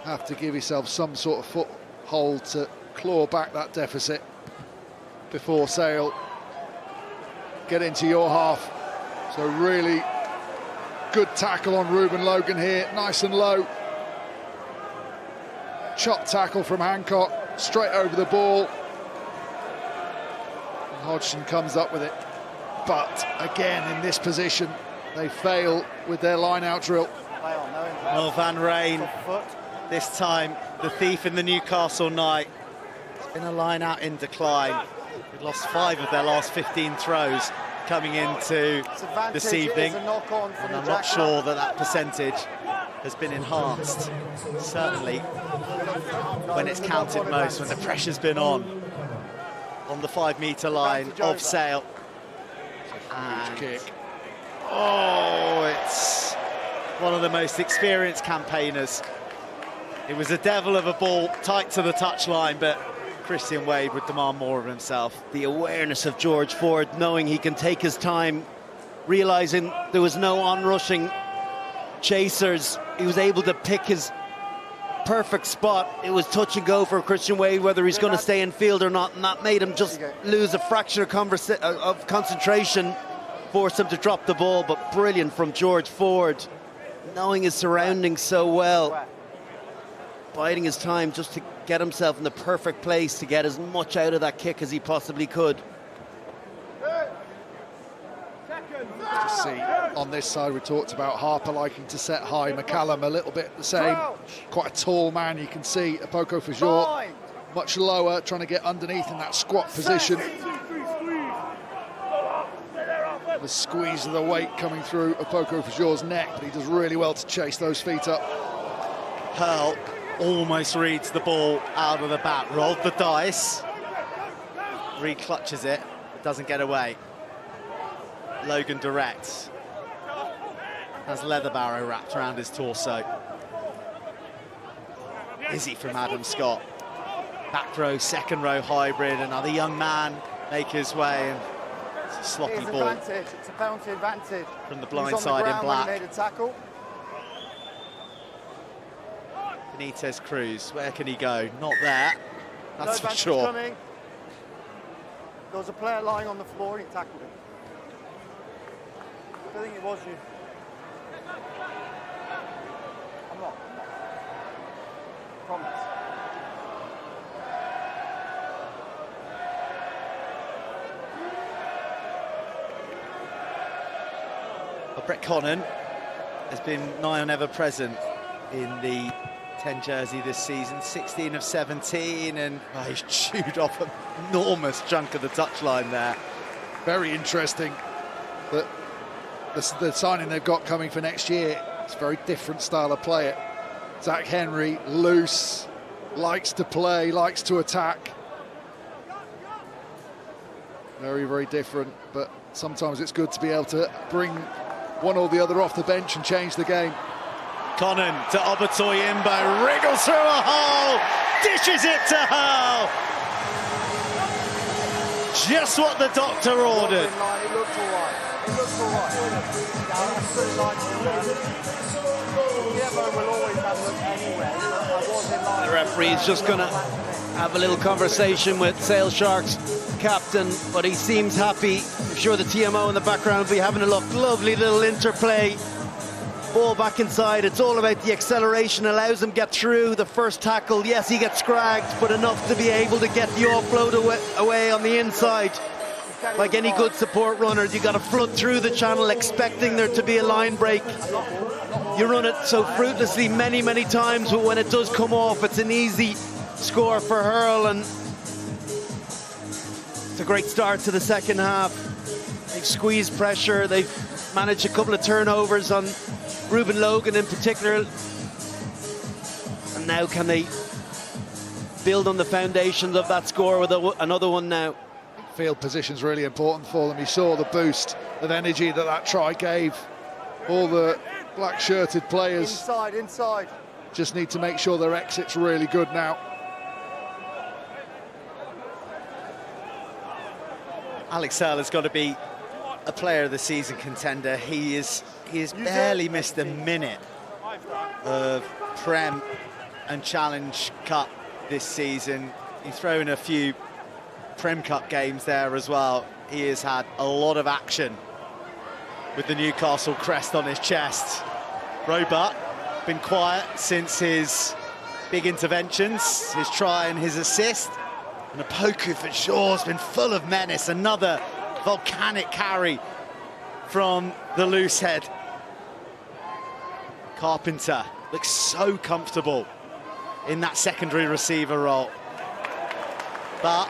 Have to give yourself some sort of foothold to claw back that deficit before Sale get into your half. So really good tackle on Ruben Logan here, nice and low. Chop tackle from Hancock, straight over the ball. And Hodgson comes up with it. But again, in this position, they fail with their line-out drill. Well, Van Rijn, this time the thief in the Newcastle night. It's been a line-out in decline. They've lost 5 of their last 15 throws coming into this evening. And I'm not sure that that percentage has been enhanced. Certainly when it's counted most, when the pressure's been on the 5-metre line of Sale. And kick. Oh, it's one of the most experienced campaigners. It was a devil of a ball, tight to the touchline, but Christian Wade would demand more of himself. The awareness of George Ford, knowing he can take his time, realising there was no onrushing chasers. He was able to pick his perfect spot. It was touch and go for Christian Wade, whether he's going to stay in field or not, and that made him just lose a fraction of concentration, forced him to drop the ball. But brilliant from George Ford, knowing his surroundings so well, biding his time just to get himself in the perfect place to get as much out of that kick as he possibly could. To see on this side, we talked about Harper liking to set high, McCallum a little bit the same. Quite a tall man, you can see Apoko Fajor much lower, trying to get underneath in that squat position. The squeeze of the weight coming through Apoko Fajor's neck, but he does really well to chase those feet up. Hurl almost reads the ball out of the bat, rolled the dice, re-clutches it, but doesn't get away. Logan directs. Has leather barrow wrapped around his torso. Izzy from Adam Scott. Back row, second row hybrid. Another young man make his way. And it's a sloppy ball. Advantage. It's a penalty advantage. From the blind side in black. Made a tackle. Benitez Cruz, where can he go? Not there. That's for advantage sure. Coming. There was a player lying on the floor and he tackled him. I think it was you. I'm not. Promise. Well, Brett Connon has been nigh on ever present in the 10 jersey this season, 16 of 17, and he's chewed off an enormous chunk of the touchline there. Very interesting that the signing they've got coming for next year, it's a very different style of player. Zach Henry, loose, likes to play, likes to attack. Very, very different, but sometimes it's good to be able to bring one or the other off the bench and change the game. Connon to Obatoy Imbo, wriggles through a hole, dishes it to Hurl. Just what the doctor ordered. It looked all right. It looked all right. Will always have a look anyway. I was in line. The referee's just going to have a little conversation with Sale Sharks captain, but he seems happy. I'm sure the TMO in the background will be having a look. Lovely little interplay. Ball back inside. It's all about the acceleration, allows him to get through the first tackle. Yes, he gets scragged, but enough to be able to get the offload away on the inside. Like any good support runners, you got to flood through the channel expecting there to be a line break. You run it so fruitlessly many times, but when it does come off, it's an easy score for Hurl, and it's a great start to the second half. They've squeezed pressure, they've managed a couple of turnovers on Ruben Logan in particular, and now can they build on the foundations of that score with another one now? Field position's really important for them. You saw the boost of energy that try gave all the black-shirted players. Inside. Just need to make sure their exit's really good now. Alex Earl has got to be a player of the season contender. He has barely missed a minute of Prem and Challenge Cup this season. He's thrown a few Prem Cup games there as well. He has had a lot of action with the Newcastle crest on his chest. Roebuck been quiet since his big interventions, his try and his assist. And Opoku for sure has been full of menace. Another volcanic carry from the loose head. Carpenter looks so comfortable in that secondary receiver role. But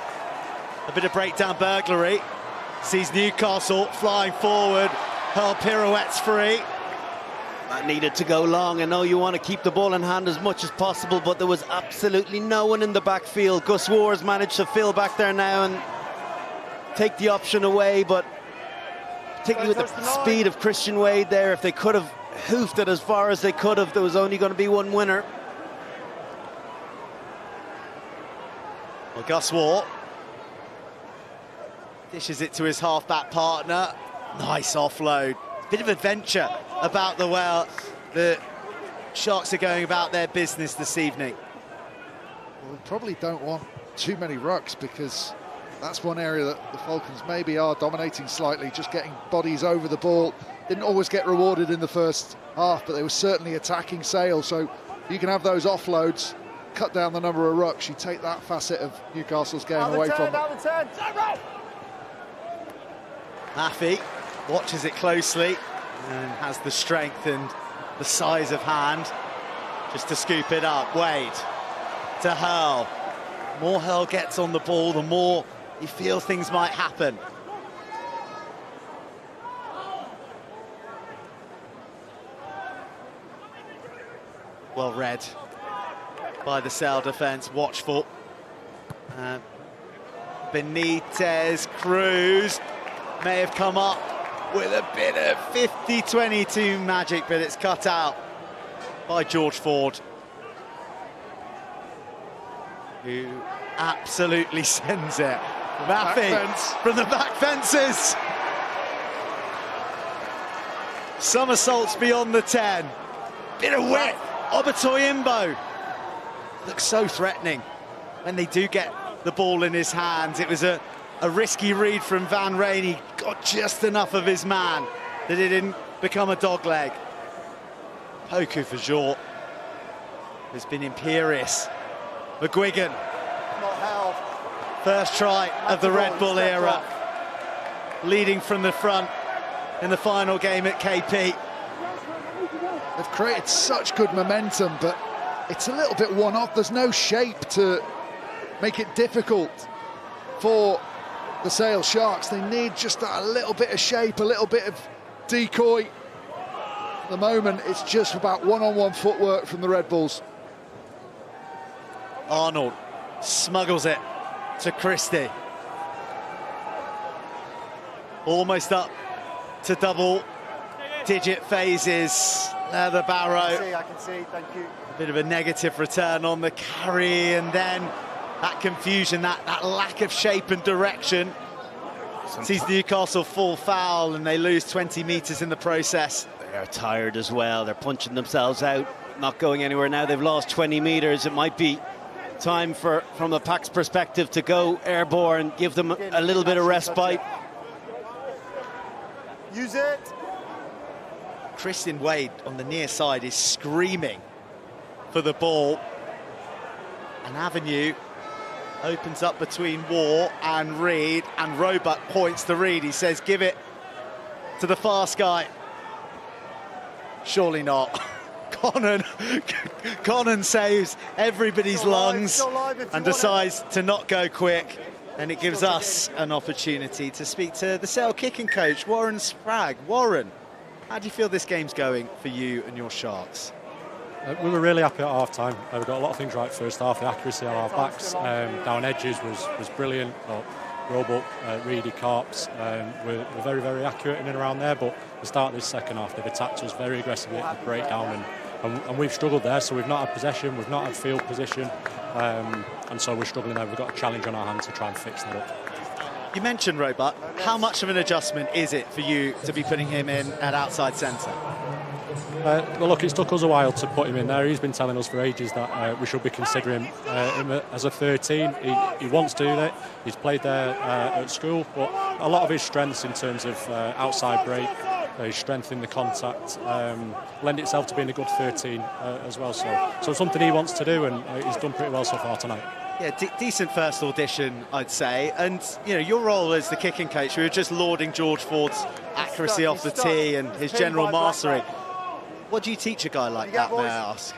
a bit of breakdown burglary sees Newcastle flying forward. Hurl pirouettes free. That needed to go long. I know you want to keep the ball in hand as much as possible, but there was absolutely no one in the backfield. Gus Wars managed to fill back there now and take the option away, but particularly with the speed of Christian Wade there, if they could have hoofed it as far as they could have, there was only going to be one winner. Well, Gus War dishes it to his half-back partner. Nice offload. Bit of adventure about the way the Sharks are going about their business this evening. Well, we probably don't want too many rucks, because that's one area that the Falcons maybe are dominating slightly, just getting bodies over the ball. Didn't always get rewarded in the first half, but they were certainly attacking Sale. So you can have those offloads, cut down the number of rucks. You take that facet of Newcastle's game away from them. Maffey watches it closely and has the strength and the size of hand just to scoop it up. Wade to Hurl. The more Hurl gets on the ball, the more you feel things might happen. Well read by the Sale defence, watchful. Benitez, Cruz may have come up with a bit of 50-22 magic, but it's cut out by George Ford, who absolutely sends it. Maffey from the back fences. Somersaults beyond the 10. Bit of wet. Obatoyimbo looks so threatening when they do get the ball in his hands. It was a risky read from Van Rijn. He got just enough of his man that it didn't become a dog leg. Poku for short has been imperious. McGuigan, Not held. first try of the Red Bull era, leading from the front in the final game at KP. They've created such good momentum, but it's a little bit one-off. There's no shape to make it difficult for the Sale Sharks. They need just that a little bit of shape, a little bit of decoy. At the moment, it's just about one-on-one footwork from the Red Bulls. Arnold smuggles it to Christie. Almost up to double-digit phases. The Barrow. I can see, thank you. A bit of a negative return on the carry, and then that confusion, that lack of shape and direction sees Newcastle fall foul, and they lose 20 metres in the process. They're tired as well. They're punching themselves out, not going anywhere now. They've lost 20 metres. It might be time from the Pack's perspective, to go airborne, give them a little bit of respite. Use it. Christian Wade on the near side is screaming for the ball. An avenue opens up between War and Reed, and Roebuck points to Reed. He says, give it to the fast guy. Surely not. Conan saves everybody's Still live, lungs still live if you and want decides to not go quick, and it gives us an opportunity to speak to the Sale kicking coach, Warren Sprague. Warren, how do you feel this game's going for you and your Sharks? We were really happy at half-time. We got a lot of things right first half. The accuracy on our backs, down edges was brilliant. Roebuck, Reedy, Carps were very, very accurate in and around there, but the start of this second half, they've attacked us very aggressively at the breakdown, and we've struggled there, so we've not had possession, we've not had field position, and so we're struggling there. We've got a challenge on our hands to try and fix that up. You mentioned Roebuck. How much of an adjustment is it for you to be putting him in at outside centre? Well, look, it's took us a while to put him in there. He's been telling us for ages that we should be considering him as a 13. He wants to do that. He's played there at school, but a lot of his strengths in terms of outside break, his strength in the contact, lend itself to being a good 13 as well. So something he wants to do, and he's done pretty well so far tonight. Yeah, decent first audition, I'd say. And, you know, your role as the kicking coach, we were just lauding George Ford's accuracy off the tee and his general mastery. What do you teach a guy like that, may I ask?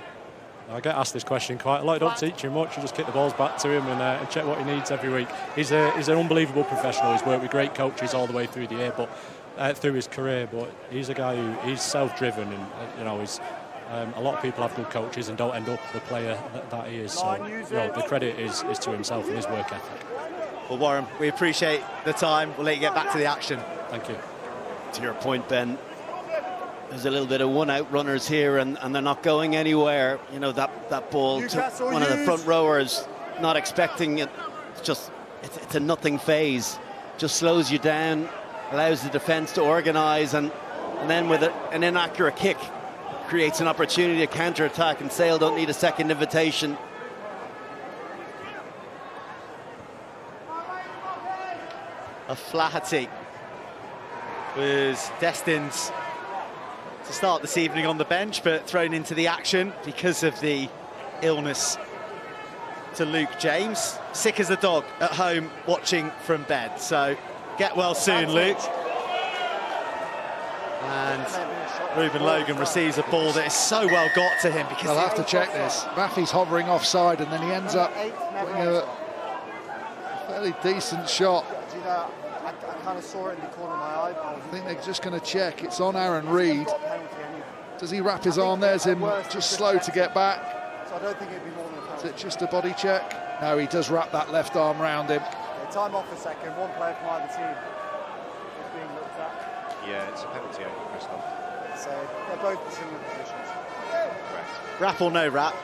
I get asked this question quite a lot. I don't teach him much. I just kick the balls back to him and check what he needs every week. He's an unbelievable professional. He's worked with great coaches all the way through the year, but through his career. But he's a guy he's self-driven, and you know, he's a lot of people have good coaches and don't end up the player that he is. So you know, the credit is to himself and his work ethic. Well, Warren, we appreciate the time. We'll let you get back to the action. Thank you. To your point, Ben, there's a little bit of one-out runners here, and they're not going anywhere. You know, that ball to one of the front rowers, not expecting it. It's a nothing phase. Just slows you down, allows the defence to organise, and then with an inaccurate kick, creates an opportunity to counter-attack, and Sale don't need a second invitation. O'Flaherty was destined to start this evening on the bench, but thrown into the action because of the illness to Luke James. Sick as a dog at home watching from bed. So get well soon, Luke. And Ruben Logan receives a ball that is so well got to him because I'll have to check this. Rafi's hovering offside, and then he ends up putting a fairly decent shot. Do you know, I kind of saw it in the corner of my eye. I think they're just going to check. It's on Aaron Reed. Does he wrap his arm? There's him, just slow to get back. So I don't think it'd be more than a penalty. Is it just a body check? No, he does wrap that left arm round him. Yeah, time off a second. One player from either team is being looked at. Yeah, it's a penalty over Christoph. So they're both in similar positions. Correct. wrap or no wrap,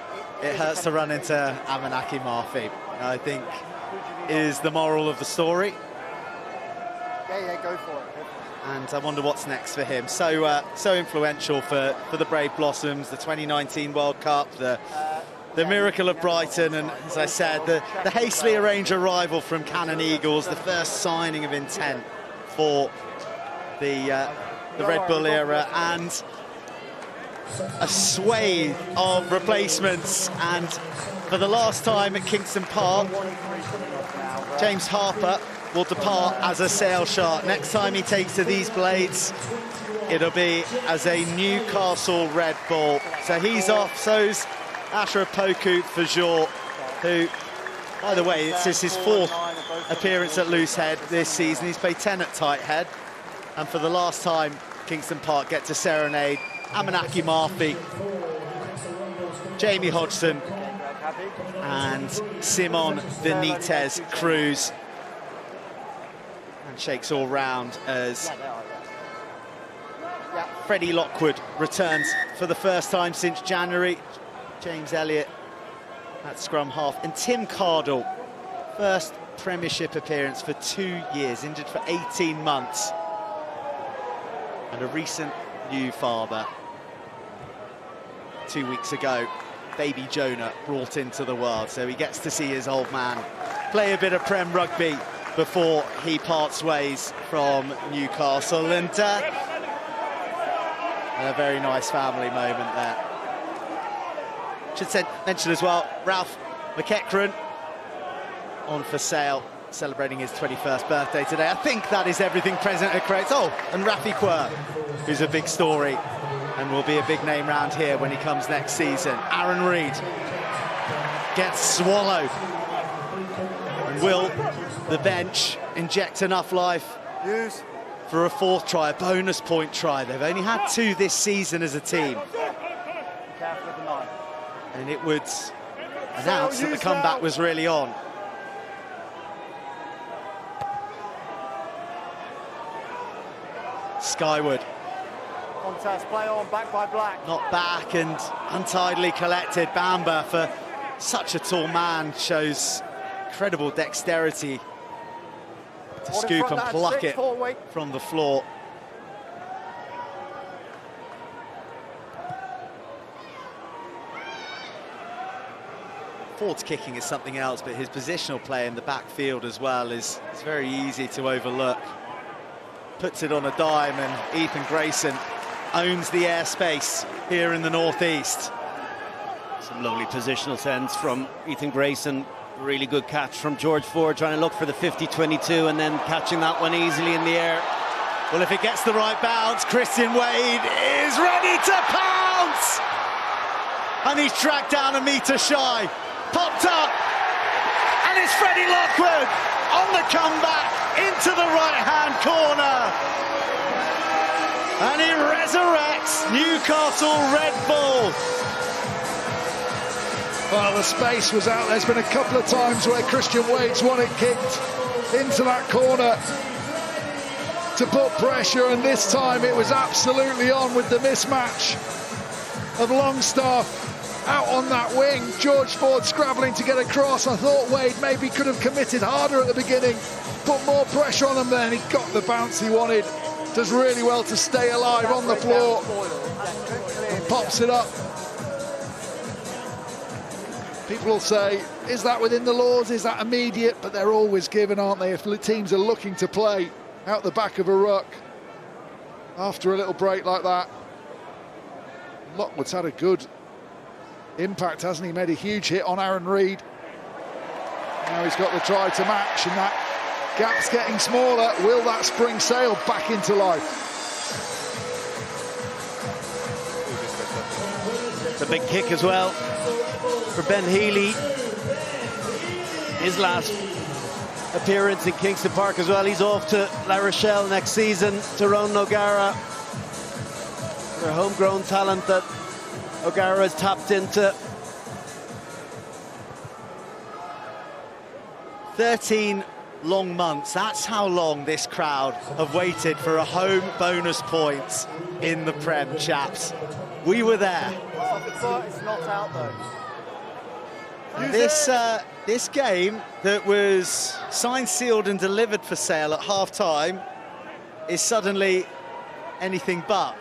it hurts to run into Amanaki Marfi, I think is the moral of the story. Yeah, go for it. And I wonder what's next for him. So influential for the Brave Blossoms, the 2019 World Cup, the miracle of Brighton, and as I said, the hastily arranged arrival from Cannon Eagles, the first signing of intent for the Red Bull era, and a swathe of replacements. And for the last time at Kingston Park, James Harper will depart as a Sale Shark. Next time he takes to these blades, it'll be as a Newcastle Red Bull. So he's off. So's Asher Poku for Jor, who, by the way, it's his fourth appearance at Loosehead this season. He's played 10 at Tighthead. And for the last time, Kingston Park get to serenade Amanaki Marfi, Jamie Hodgson, and Simon Benitez Cruz. And shakes all round as Freddie Lockwood returns for the first time since January. James Elliott at scrum half, and Tim Cardle, first Premiership appearance for 2 years, injured for 18 months, and a recent new father. 2 weeks ago, baby Jonah brought into the world, so he gets to see his old man play a bit of Prem Rugby before he parts ways from Newcastle, and a very nice family moment there. Should mention as well, Ralph McEachran on for Sale, celebrating his 21st birthday today. I think that is everything present are correct. Oh, and Rafi Quirk, who's a big story and will be a big name round here when he comes next season. Aaron Reid gets swallowed. And will the bench inject enough life for a fourth try, a bonus point try? They've only had 2 this season as a team. And it would announce that the comeback was really on. Skyward. Contest, play on, back by Black. Not back and untidily collected. Bamba, for such a tall man, shows incredible dexterity to scoop and pluck it from the floor. Ford's kicking is something else, but his positional play in the backfield as well is very easy to overlook. Puts it on a dime, and Ethan Grayson owns the airspace here in the northeast. Some lovely positional sense from Ethan Grayson. Really good catch from George Ford, trying to look for the 50-22 and then catching that one easily in the air. Well, if it gets the right bounce, Christian Wade is ready to pounce! And he's dragged down a metre shy. Popped up, and it's Freddie Lockwood on the comeback into the right-hand corner. And he resurrects Newcastle Red Bulls. Well, the space was out. There's been a couple of times where Christian Wade's won it kicked into that corner to put pressure, and this time it was absolutely on with the mismatch of Longstaff out on that wing. George Ford scrabbling to get across. I thought Wade maybe could have committed harder at the beginning, put more pressure on him there, and he got the bounce he wanted. Does really well to stay alive on the floor and pops it up. People will say, is that within the laws? Is that immediate? But they're always given, aren't they, if teams are looking to play out the back of a ruck after a little break like that. Lockwood's had a good impact, hasn't he? Made a huge hit on Aaron Reid. Now he's got the try to match, and that gap's getting smaller. Will that spring sail back into life? It's a big kick as well for Ben Healy. His last appearance in Kingston Park as well. He's off to La Rochelle next season. Tyrone O'Gara, their homegrown talent that O'Gara has tapped into. 13 long months, that's how long this crowd have waited for a home bonus point in the Prem, chaps. We were there. It's not out though. This game that was signed, sealed and delivered for sale at half-time is suddenly anything but.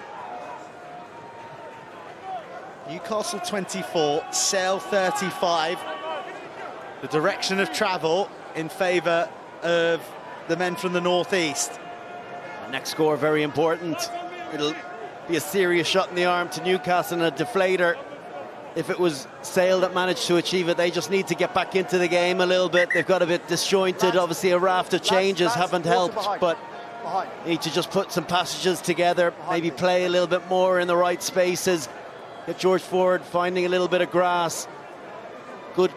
Newcastle 24, Sale 35. The direction of travel in favour of the men from the northeast. Next score very important. It'll be a serious shot in the arm to Newcastle and a deflator. If it was Sale that managed to achieve it, they just need to get back into the game a little bit. They've got a bit disjointed. Obviously, a raft of changes haven't helped, but need to just put some passages together, maybe play a little bit more in the right spaces. Get George Ford finding a little bit of grass. Good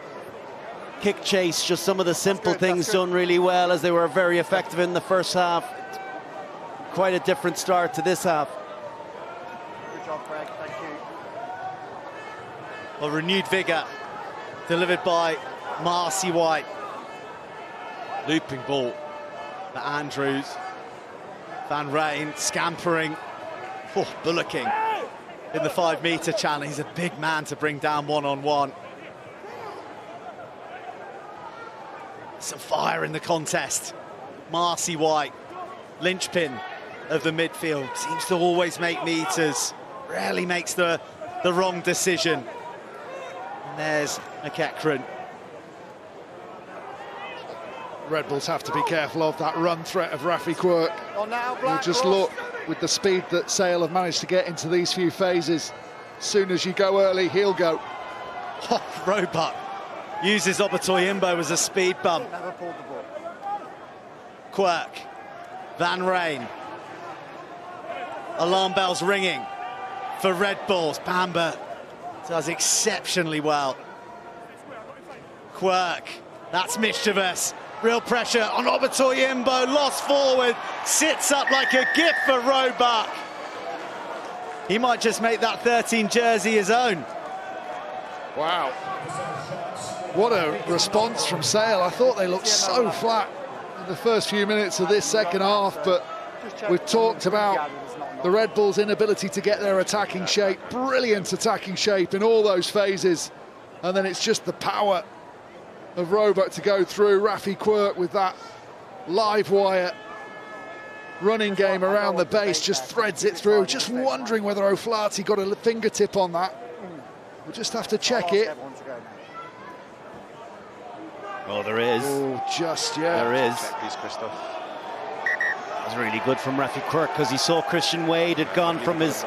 kick chase, just some of the simple things done really well, as they were very effective in the first half. Quite a different start to this half. Good job, Craig. Thank you. Well, renewed vigour delivered by Marcy White. Looping ball for Andrews. Van Rijn scampering. Oh, bullocking in the 5-metre channel. He's a big man to bring down one-on-one. Some fire in the contest. Marcy White, linchpin of the midfield, seems to always make meters, rarely makes the wrong decision. And there's McEachran. Red Bulls have to be careful of that run threat of Rafi Quirk. You just look with the speed that Sale have managed to get into these few phases. As soon as you go early, he'll go. Oh, Roebuck uses Obertoyimbo as a speed bump. Never pulled the ball. Quirk, Van Rijn. Alarm bells ringing for Red Bulls. Bamba does exceptionally well. Quirk, that's mischievous. Real pressure on Obatoyimbo, lost forward, sits up like a gift for Roebuck. He might just make that 13 jersey his own. Wow. What a response from Sale. I thought they looked so flat in the first few minutes of this second half, but we've talked about the Red Bulls' inability to get their attacking shape. Brilliant attacking shape in all those phases. And then it's just the power of Roebuck to go through. Rafi Quirk with that live wire running game around the base, just threads it through. Just wondering whether O'Flaherty got a fingertip on that. We'll just have to check it. Oh, there is. Oh, just, yeah. There is. Check, please, Christoph. That was really good from Rafi Quirk because he saw Christian Wade had gone from his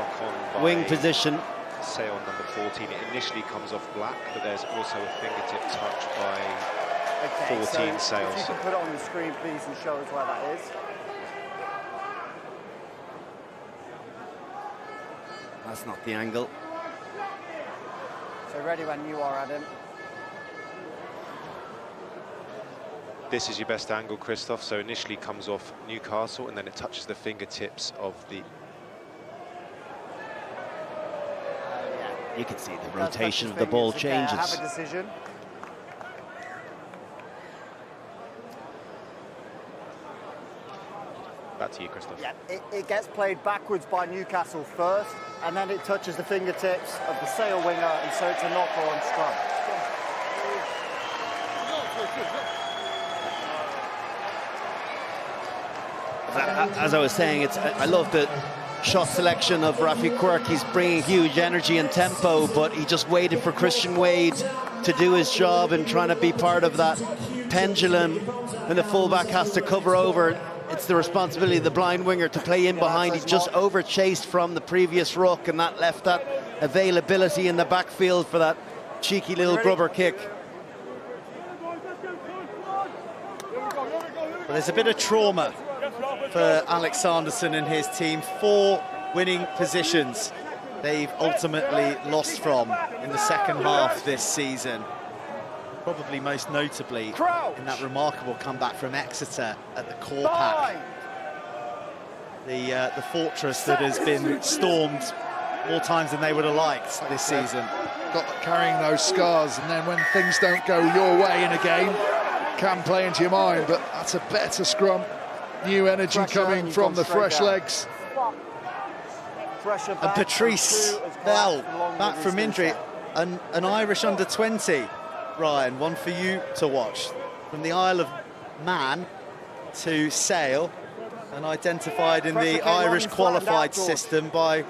wing position. Sale number 14. It initially comes off Black, but there's also a fingertip touch by 14 Sale. If you can put it on the screen, please, and show us where that is. That's not the angle. So ready when you are, Adam. This is your best angle, Christoph. So initially comes off Newcastle, and then it touches the fingertips of the... You can see the rotation of the ball changes. Have a decision. Back to you, Christoph. Yeah, it gets played backwards by Newcastle first, and then it touches the fingertips of the Sale winger, and so it's a knock-on scrum. As I was saying, I love the shot selection of Rafi Quirk. He's bringing huge energy and tempo, but he just waited for Christian Wade to do his job and trying to be part of that pendulum. When the fullback has to cover over, it's the responsibility of the blind winger to play in behind. He just over-chased from the previous ruck, and that left that availability in the backfield for that cheeky little grubber kick. Well, there's a bit of trauma for Alex Sanderson and his team. 4 winning positions they've ultimately lost from in the second half this season. Probably most notably in that remarkable comeback from Exeter at the Core Pack. The fortress that has been stormed more times than they would have liked this season. Carrying those scars, and then when things don't go your way in a game, can play into your mind, but that's a better scrum. New energy coming from the fresh legs. And Patrice Bell, back from injury, an Irish under-20. Ryan, one for you to watch. From the Isle of Man to Sale, and identified in the Irish qualified system by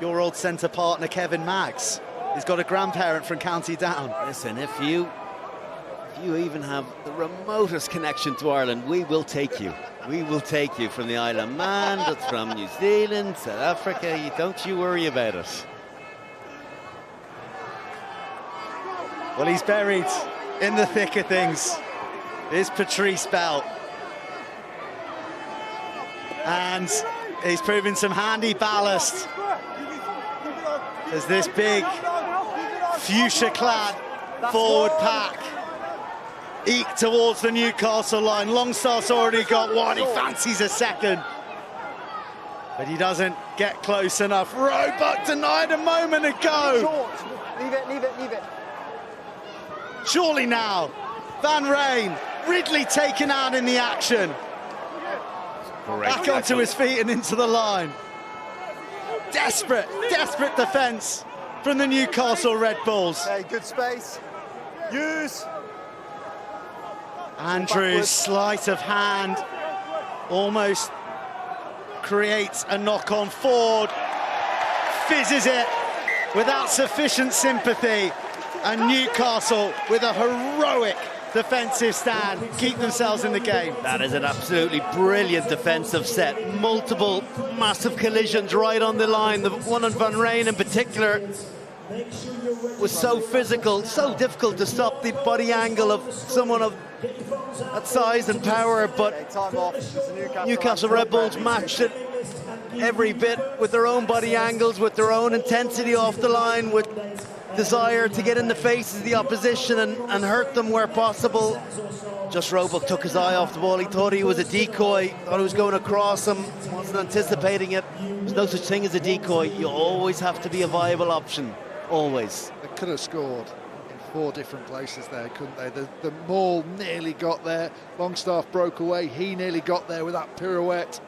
your old centre partner Kevin Maggs. He's got a grandparent from County Down. Listen, if you even have the remotest connection to Ireland, we will take you. We will take you from the Isle of Man, that's from New Zealand, South Africa. Don't you worry about it. Well, he's buried in the thick of things. Here's Patrice Bell. And he's proving some handy ballast as this big fuchsia-clad forward pack eke towards the Newcastle line. Longstaff's already got one, he fancies a second, but he doesn't get close enough. Roebuck denied a moment ago. Leave it. Surely now, Van Rijn, Ridley taken out in the action. Back onto his feet and into the line. Desperate defence from the Newcastle Red Bulls. Hey, good space. Use. Andrews, sleight of hand, almost creates a knock-on forward. Fizzes it without sufficient sympathy. And Newcastle, with a heroic defensive stand, keep themselves in the game. That is an absolutely brilliant defensive set. Multiple massive collisions right on the line. The one on Van Rijn in particular was so physical, so difficult to stop the body angle of someone of that size and power, but Newcastle Red Bulls matched it every bit with their own body angles, with their own intensity off the line, with desire to get in the faces of the opposition and hurt them where possible. Just Roebuck took his eye off the ball. He thought he was a decoy, thought he was going across him, wasn't anticipating it. There's no such thing as a decoy. You always have to be a viable option, always. They could have scored in 4 different places there, couldn't they? The maul nearly got there. Longstaff broke away. He nearly got there with that pirouette.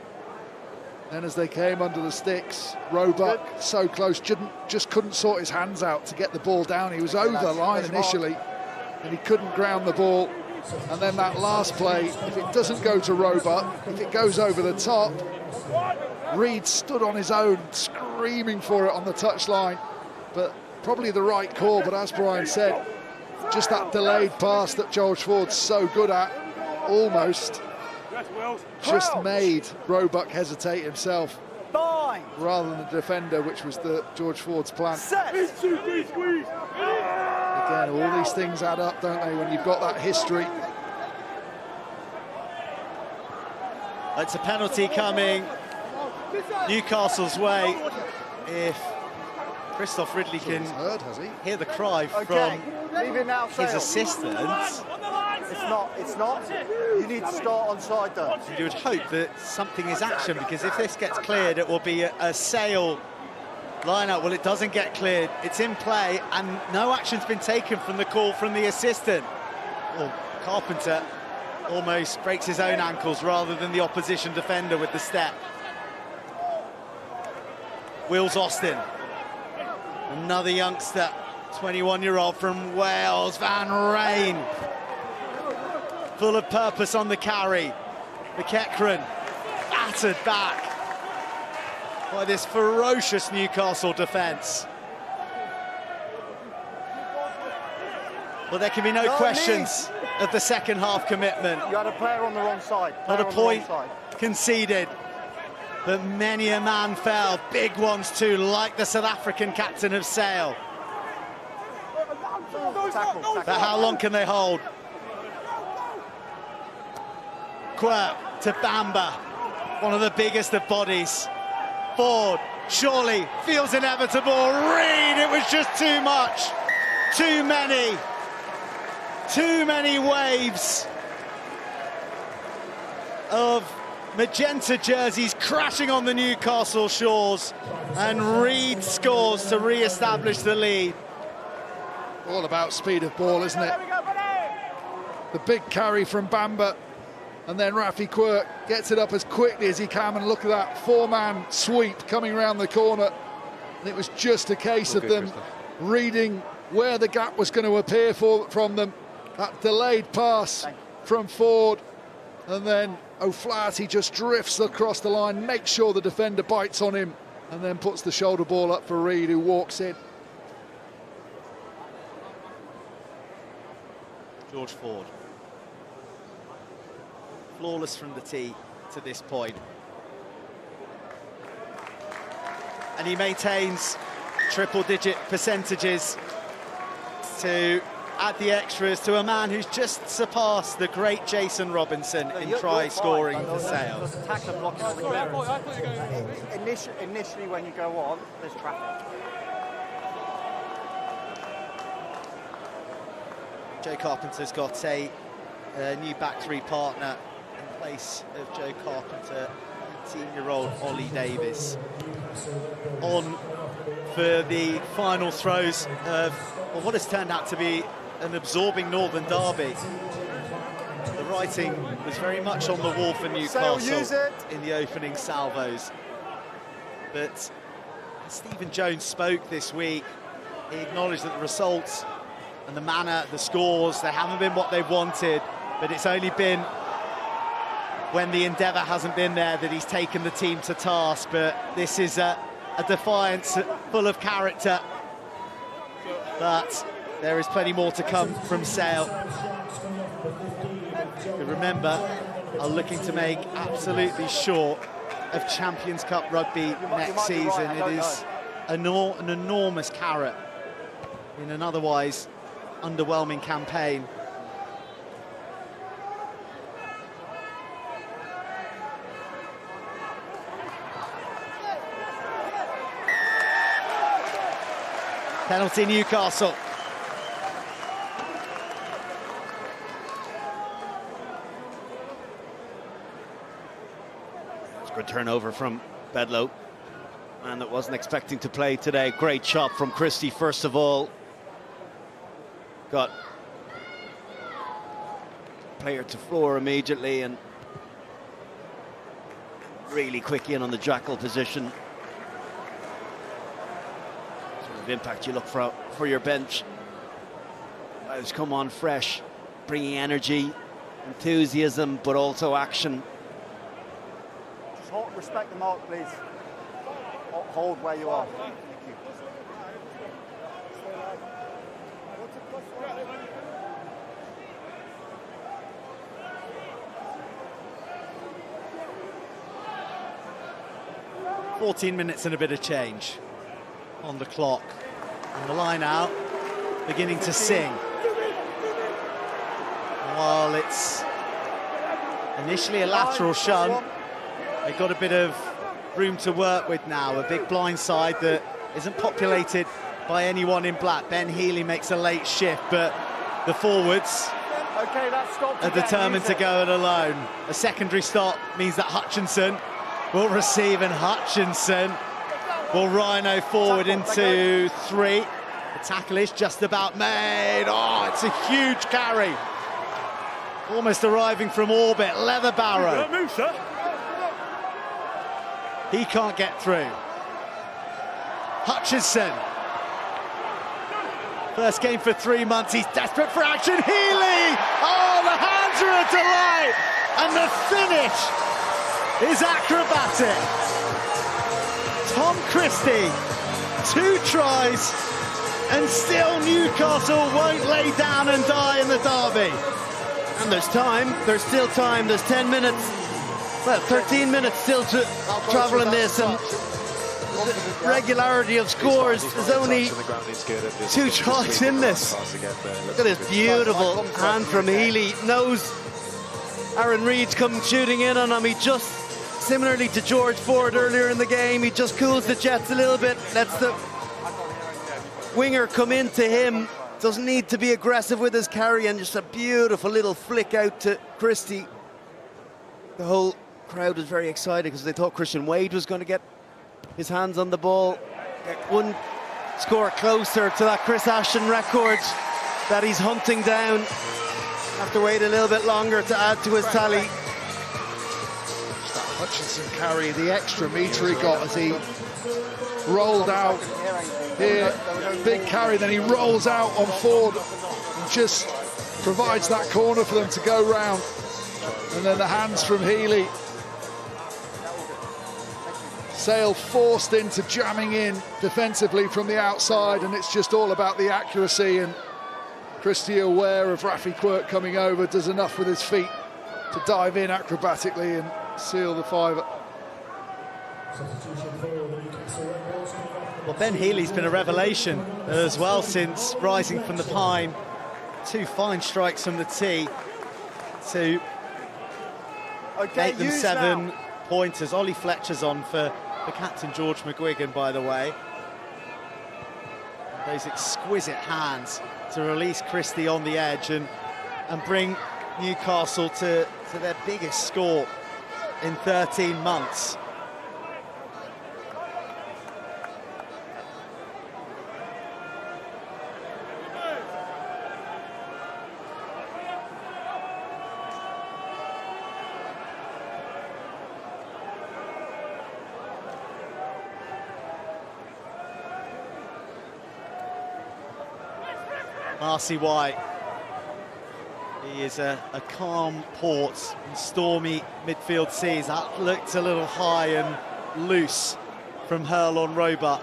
Then as they came under the sticks, Roebuck so close, just couldn't sort his hands out to get the ball down. He was over the line initially, and he couldn't ground the ball. And then that last play, if it doesn't go to Roebuck, if it goes over the top, Reid stood on his own, screaming for it on the touchline. But probably the right call, but as Brian said, just that delayed pass that George Ford's so good at, almost just made Roebuck hesitate himself rather than the defender, which was the George Ford's plan. Again, all these things add up, don't they, when you've got that history. It's a penalty coming Newcastle's way if Christoph Ridley can hear the cry from his assistant. It's not. You need to start onside though. You would hope that something is action, because if this gets cleared, it will be a Sale line-out. Well, it doesn't get cleared. It's in play, and no action's been taken from the call from the assistant. Well, Carpenter almost breaks his own ankles rather than the opposition defender with the step. Wills Austin, another youngster, 21-year-old from Wales, Van Rijn, full of purpose on the carry. McEachran battered back by this ferocious Newcastle defence. Well, there can be no questions of the second half commitment. You had a player on the wrong side. Not a point conceded, but many a man fell. Big ones too, like the South African captain of Sale. Tackle. But how long can they hold? Quirk to Bamba, one of the biggest of bodies. Ford, surely, feels inevitable. Reid, it was just too much. Too many waves of magenta jerseys crashing on the Newcastle shores, and Reid scores to re-establish the lead. All about speed of ball, isn't it? The big carry from Bamba, and then Rafi Quirk gets it up as quickly as he can, and look at that 4-man sweep coming around the corner. And it was just a case of them reading where the gap was going to appear from them. That delayed pass from Ford, and then O'Flaherty just drifts across the line, makes sure the defender bites on him, and then puts the shoulder ball up for Reid, who walks in. George Ford, flawless from the tee to this point. And he maintains triple-digit percentages to add the extras to a man who's just surpassed the great Jason Robinson in try scoring for Sale. Initially, when you go on, there's traffic. Joe Carpenter's got a new back three partner in place of Joe Carpenter, 18-year-old Ollie Davis, on for the final throws of what has turned out to be an absorbing Northern derby. The writing was very much on the wall for Newcastle in the opening salvos. But as Stephen Jones spoke this week, he acknowledged that the results and the manner, the scores, they haven't been what they've wanted, but it's only been when the endeavour hasn't been there that he's taken the team to task. But this is a defiance full of character. But there is plenty more to come from Sale, who, remember, are looking to make absolutely sure of Champions Cup rugby next season. It is an enormous carrot in an otherwise underwhelming campaign. Penalty Newcastle. It's a good turnover from Bedlow. Man that wasn't expecting to play today. Great chop from Christie, first of all. Got player to floor immediately and really quick in on the jackal position. Sort of impact you look for your bench. Guys come on fresh, bringing energy, enthusiasm, but also action. Just respect the mark, please. Hold where you are. Thank you. 14 minutes and a bit of change on the clock. And the line out, beginning to sing. While it's initially a lateral shunt, they've got a bit of room to work with now. A big blind side that isn't populated by anyone in black. Ben Healy makes a late shift, but the forwards are determined to go it alone. A secondary stop means that Hutchinson will receive, and Hutchinson will rhino forward into 3. The tackle is just about made. Oh, it's a huge carry. Almost arriving from orbit. Leather Barrow. He can't get through. Hutchinson. First game for 3 months. He's desperate for action. Healy! Oh, the hands are a delight. And the finish is acrobatic. Tom Christie, 2 tries, and still Newcastle won't lay down and die in the derby. And there's time, there's still time, there's 10 minutes, well, 13 minutes still to travel in this, and the regularity of scores, there's only 2 tries in this. Look at this beautiful hand from Healy. Knows Aaron Reid's come shooting in on him. He just, similarly to George Ford earlier in the game, he just cools the jets a little bit, lets the winger come into him. Doesn't need to be aggressive with his carry, and just a beautiful little flick out to Christie. The whole crowd was very excited because they thought Christian Wade was going to get his hands on the ball, get one score closer to that Chris Ashton record that he's hunting down. Have to wait a little bit longer to add to his tally. Hutchinson carry, the extra metre he got as he rolled out here, big carry, then he rolls out on Ford and just provides that corner for them to go round. And then the hands from Healy. Sale forced into jamming in defensively from the outside, and it's just all about the accuracy, and Christie, aware of Rafi Quirk coming over, does enough with his feet to dive in acrobatically and seal the 5. Well, Ben Healy's been a revelation as well since rising from the pine. 2 fine strikes from the tee to make them 7 pointers. Ollie Fletcher's on for captain George McGuigan, by the way. Those exquisite hands to release Christie on the edge and bring Newcastle to their biggest score in 13 months. Marcy White, he is a calm port in stormy midfield seas. That looked a little high and loose from Hurl on Roebuck.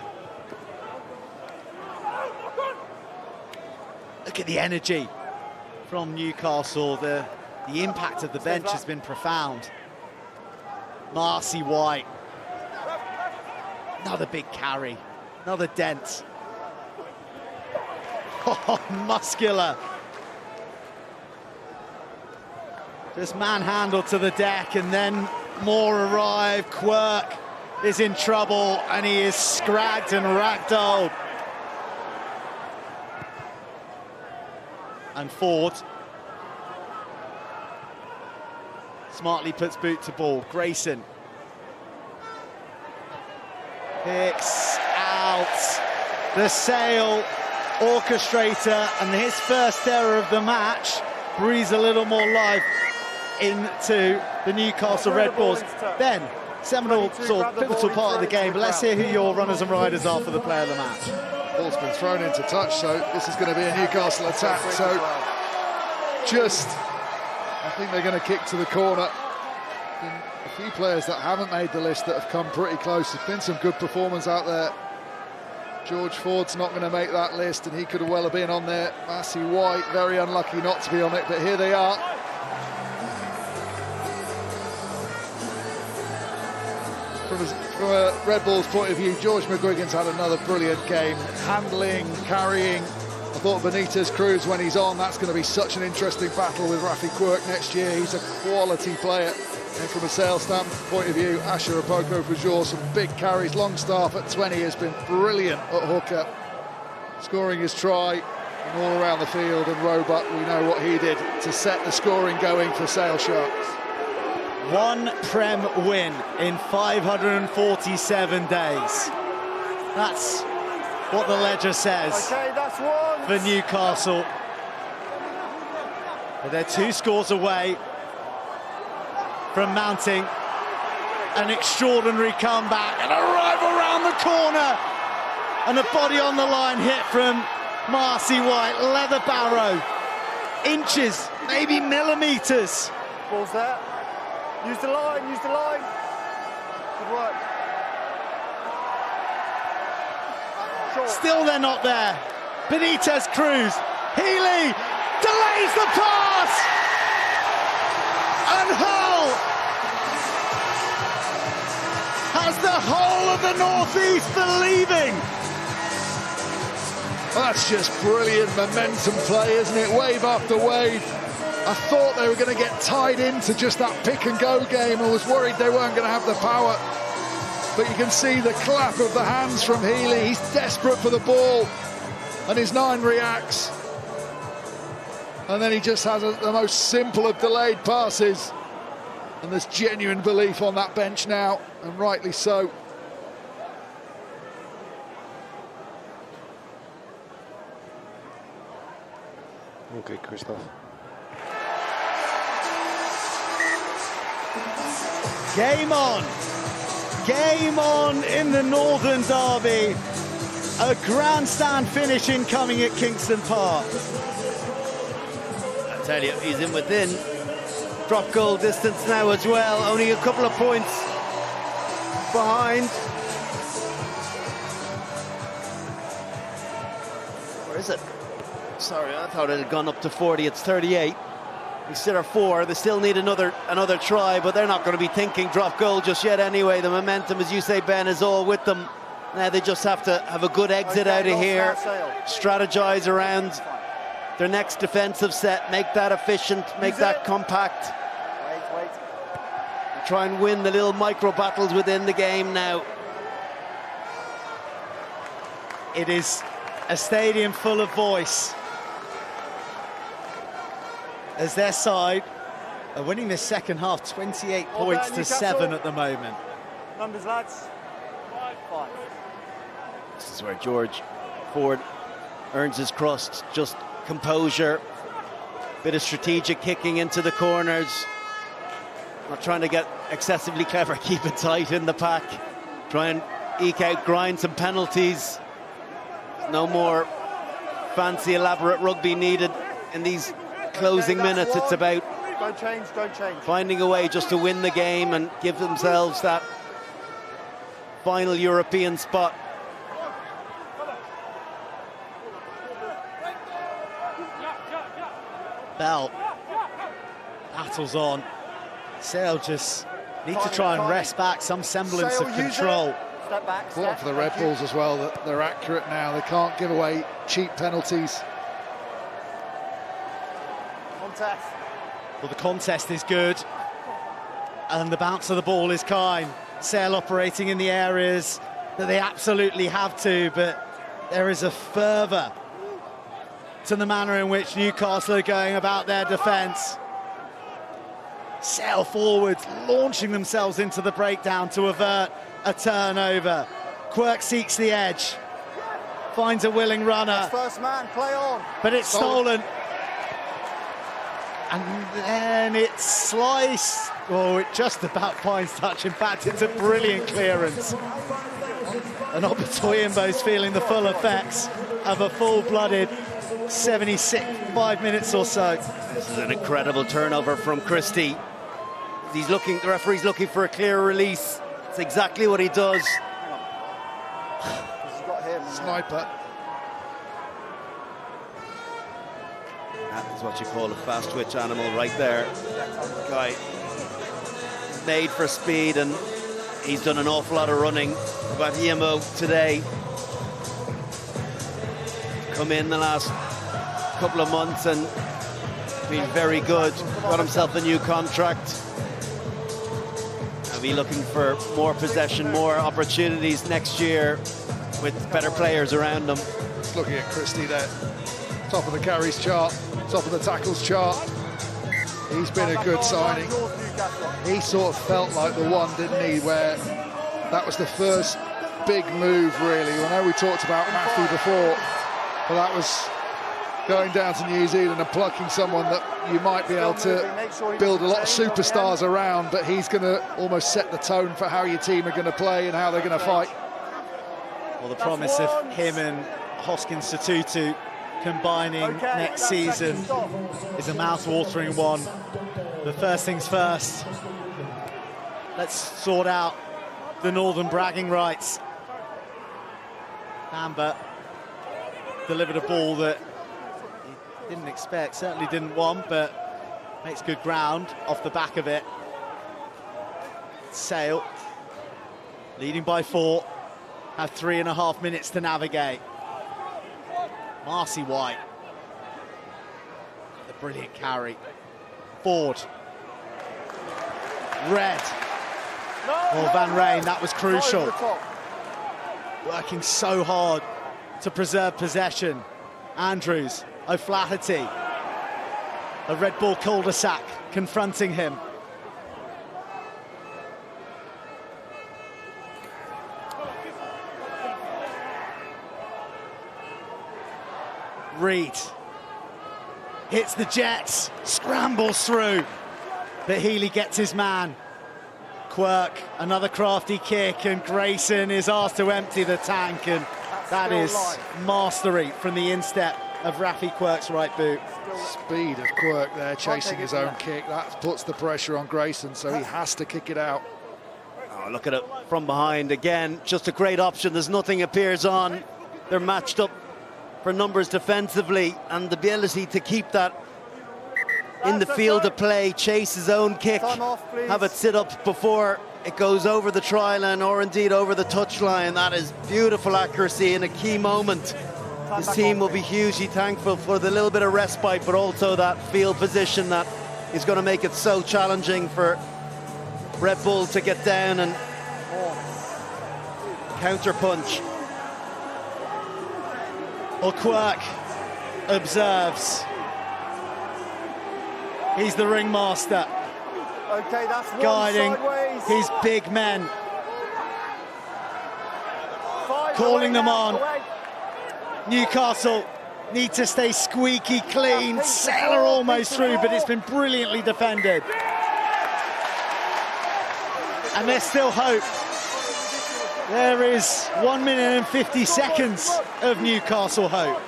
Look at the energy from Newcastle. The impact of the bench has been profound. Marcy White, another big carry, another dent. Oh, muscular. Just manhandled to the deck, and then more arrive. Quirk is in trouble, and he is scragged and ragdolled. and Ford. Smartly puts boot to ball. Grayson picks out the Sale orchestrator, and his first error of the match breathes a little more life into the Newcastle Red Bulls. Ben, seminal sort of pivotal part of the game, but let's hear who your runners and riders are for the player of the match. Ball's been thrown into touch, so this is going to be a Newcastle attack. So I think they're going to kick to the corner. Been a few players that haven't made the list that have come pretty close. There's been some good performance out there. George Ford's not going to make that list, and he could well have been on there. Massey White, very unlucky not to be on it, but here they are. From a Red Bulls point of view, George McGuigan's had another brilliant game. Handling, carrying. I thought Benitez Cruz, when he's on, that's going to be such an interesting battle with Rafi Quirk next year. He's a quality player. And from a sales stamp point of view, Asher Apoko for sure, some big carries. Longstaff at 20 has been brilliant at hooker, scoring his try and all around the field. And Roebuck, we know what he did to set the scoring going for Sale Sharks. One Prem win in 547 days. That's what the ledger says. Okay, that's one. For Newcastle. But they're 2 scores away from mounting an extraordinary comeback and arrive around the corner, and a body on the line hit from Marcy White. Leather barrow, inches, maybe millimeters. Ball's there. Use the line, use the line. Good work. Short. Still they're not there. Benitez Cruz, Healy delays the pass, and Hull has the whole of the Northeast believing. Well, that's just brilliant momentum play, isn't it? Wave after wave. I thought they were going to get tied into just that pick and go game. I was worried they weren't going to have the power. But you can see the clap of the hands from Healy. He's desperate for the ball, and his 9 reacts. And then he just has the most simple of delayed passes. And there's genuine belief on that bench now, and rightly so. Okay, Christoph. Game on. Game on in the Northern Derby. A grandstand finish incoming at Kingston Park. I tell you, he's in within drop goal distance now as well. Only a couple of points behind. Where is it? Sorry, I thought it had gone up to 40. It's 38. They still are 4. They still need another try, but they're not going to be thinking drop goal just yet anyway. The momentum, as you say, Ben, is all with them. Now they just have to have a good exit out of here, strategize around their next defensive set, make that efficient, make that compact. Wait. Try and win the little micro battles within the game now. It is a stadium full of voice as their side are winning this second half, 28 points to 7 at the moment. Numbers, lads. 5. This is where George Ford earns his crust. Just composure, bit of strategic kicking into the corners, not trying to get excessively clever, keep it tight in the pack, try and eke out, grind some penalties. No more fancy elaborate rugby needed in these closing minutes. It's about Don't change. finding a way just to win the game and give themselves that final European spot. Bell battles on. Sale just need to try and wrest back some semblance of control. Step back. Important for the Red Bulls as well that they're accurate now. They can't give away cheap penalties. Contest. Well, the contest is good, and the bounce of the ball is kind. Sale operating in the areas that they absolutely have to, but there is a fervour to the manner in which Newcastle are going about their defence. Sail forwards, launching themselves into the breakdown to avert a turnover. Quirk seeks the edge, finds a willing runner. First man, play on. But it's stolen. And then it's sliced. Oh, it just about finds touch. In fact, it's a brilliant clearance. And Obatoyimbo's feeling the full effects of a full-blooded 5 minutes or so. This is an incredible turnover from Christie. The referee's looking for a clear release. It's exactly what he does. He's got him. Sniper. That is what you call a fast twitch animal right there. Guy made for speed, and he's done an awful lot of running. About Yemo today, come in the last couple of months and been very good. Got himself a new contract. He'll be looking for more possession, more opportunities next year with better players around him. Just looking at Christie there, top of the carries chart, top of the tackles chart. He's been a good signing. He sort of felt like the one, didn't he, where that was the first big move, really. I know we talked about Matthew before, but that was going down to New Zealand and plucking someone that you might be able to build a lot of superstars around, but he's going to almost set the tone for how your team are going to play and how they're going to fight. Well, the promise of him and Hoskins Sotutu combining next season is a mouth-watering one. But first things first, let's sort out the Northern bragging rights. Amber delivered a ball that he didn't expect, certainly didn't want, but makes good ground off the back of it. Sale, leading by 4, have 3.5 minutes to navigate. Marcy White, the brilliant carry. Ford, Red, or Van Rijn, that was crucial. Working so hard to preserve possession. Andrews, O'Flaherty, a Red Bull cul-de-sac confronting him. Reed hits the Jets, scrambles through, but Healy gets his man. Quirk, another crafty kick, and Grayson is asked to empty the tank, and that is mastery from the instep of Rafi Quirk's right boot. Speed of Quirk there, chasing his own kick. That puts the pressure on Grayson, so he has to kick it out. Oh, look at it from behind again. Just a great option. There's nothing appears on. They're matched up for numbers defensively, and the ability to keep that in the field of play, chase his own kick, have it sit up before it goes over the try line or indeed over the touch line. That is beautiful accuracy in a key moment. His team will be hugely thankful for the little bit of respite, but also that field position that is going to make it so challenging for Red Bull to get down and counter punch. Well, Quirk observes. He's the ringmaster. Okay, that's guiding his big men. Calling them on. Newcastle need to stay squeaky clean. Sailor almost through, but it's been brilliantly defended. And there's still hope. There is 1 minute and 50 seconds of Newcastle hope.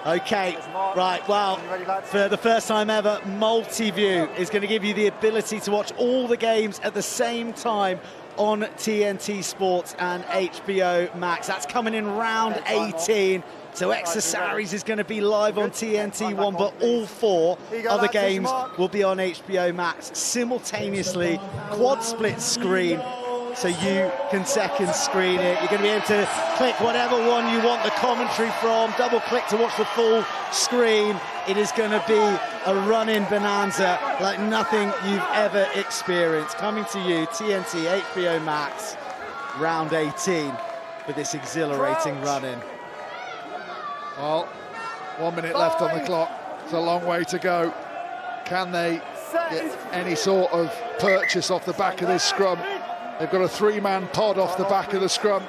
Okay, right, well, for the first time ever, Multi-View is going to give you the ability to watch all the games at the same time on TNT Sports and HBO Max. That's coming in round 18. So Exeter Saris is going to be live on TNT1, but all 4 other games will be on HBO Max simultaneously, quad split screen. so you can second screen it. You're going to be able to click whatever one you want the commentary from, double click to watch the full screen. It is going to be a run-in bonanza like nothing you've ever experienced. Coming to you, TNT HBO Max, round 18, for this exhilarating run-in. Well, 1 minute left on the clock. It's a long way to go. Can they get any sort of purchase off the back of this scrum? They've got a 3-man pod off the back of the scrum.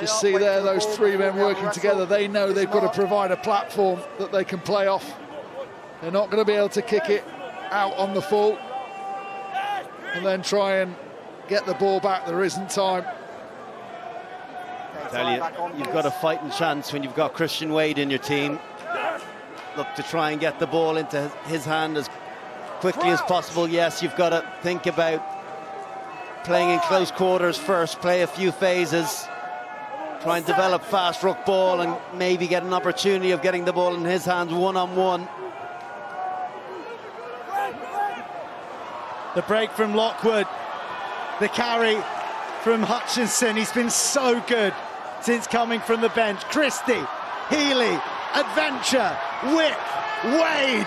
Just see there, those 3 men working together. They know they've got to provide a platform that they can play off. They're not going to be able to kick it out on the full and then try and get the ball back. There isn't time. I tell you, you've got a fighting chance when you've got Christian Wade in your team. Look to try and get the ball into his hand as quickly as possible. Yes, you've got to think about playing in close quarters first, play a few phases, try and develop fast ruck ball and maybe get an opportunity of getting the ball in his hands one-on-one. The break from Lockwood, the carry from Hutchinson. He's been so good since coming from the bench. Christie, Healy, Adventure, Wick, Wade.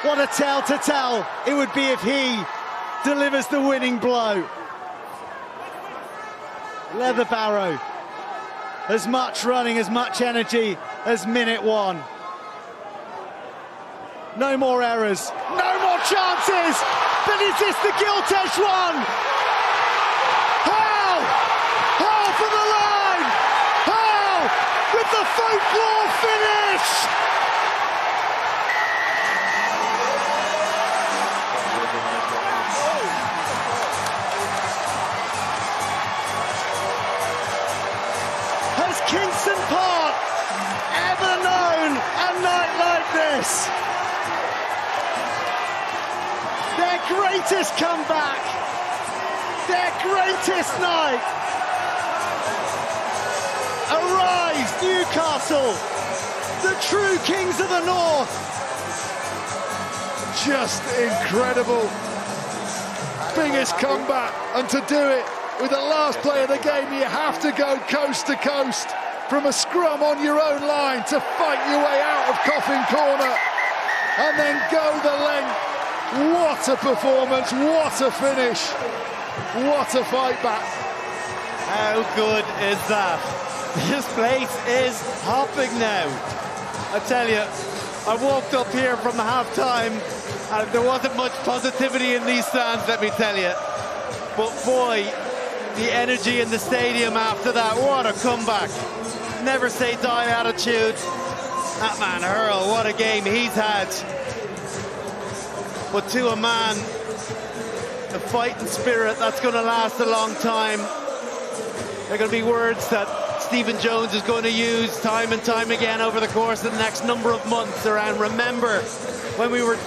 What a tale to tell it would be if he delivers the winning blow. Leatherbarrow, as much running, as much energy as minute 1. No more errors, no more chances, but is this the Gilt-Edged one? Howe! Howe for the line! Howe with the folklore finish! Has Kingston Park ever known a night like this? Their greatest comeback, their greatest night. Arise, Newcastle, the true kings of the north. Just incredible. Biggest comeback, and to do it with the last play of the game, you have to go coast to coast from a scrum on your own line to fight your way out of Coffin Corner and then go the length. What a performance, what a finish, what a fight back. How good is that? This place is hopping now. I tell you, I walked up here from half-time and there wasn't much positivity in these stands, let me tell you. But boy, the energy in the stadium after that, what a comeback. Never say die attitude. That man Hurl, what a game he's had. But to a man, the fighting spirit that's going to last a long time. They're going to be words that Stephen Jones is going to use time and time again over the course of the next number of months around remember when we were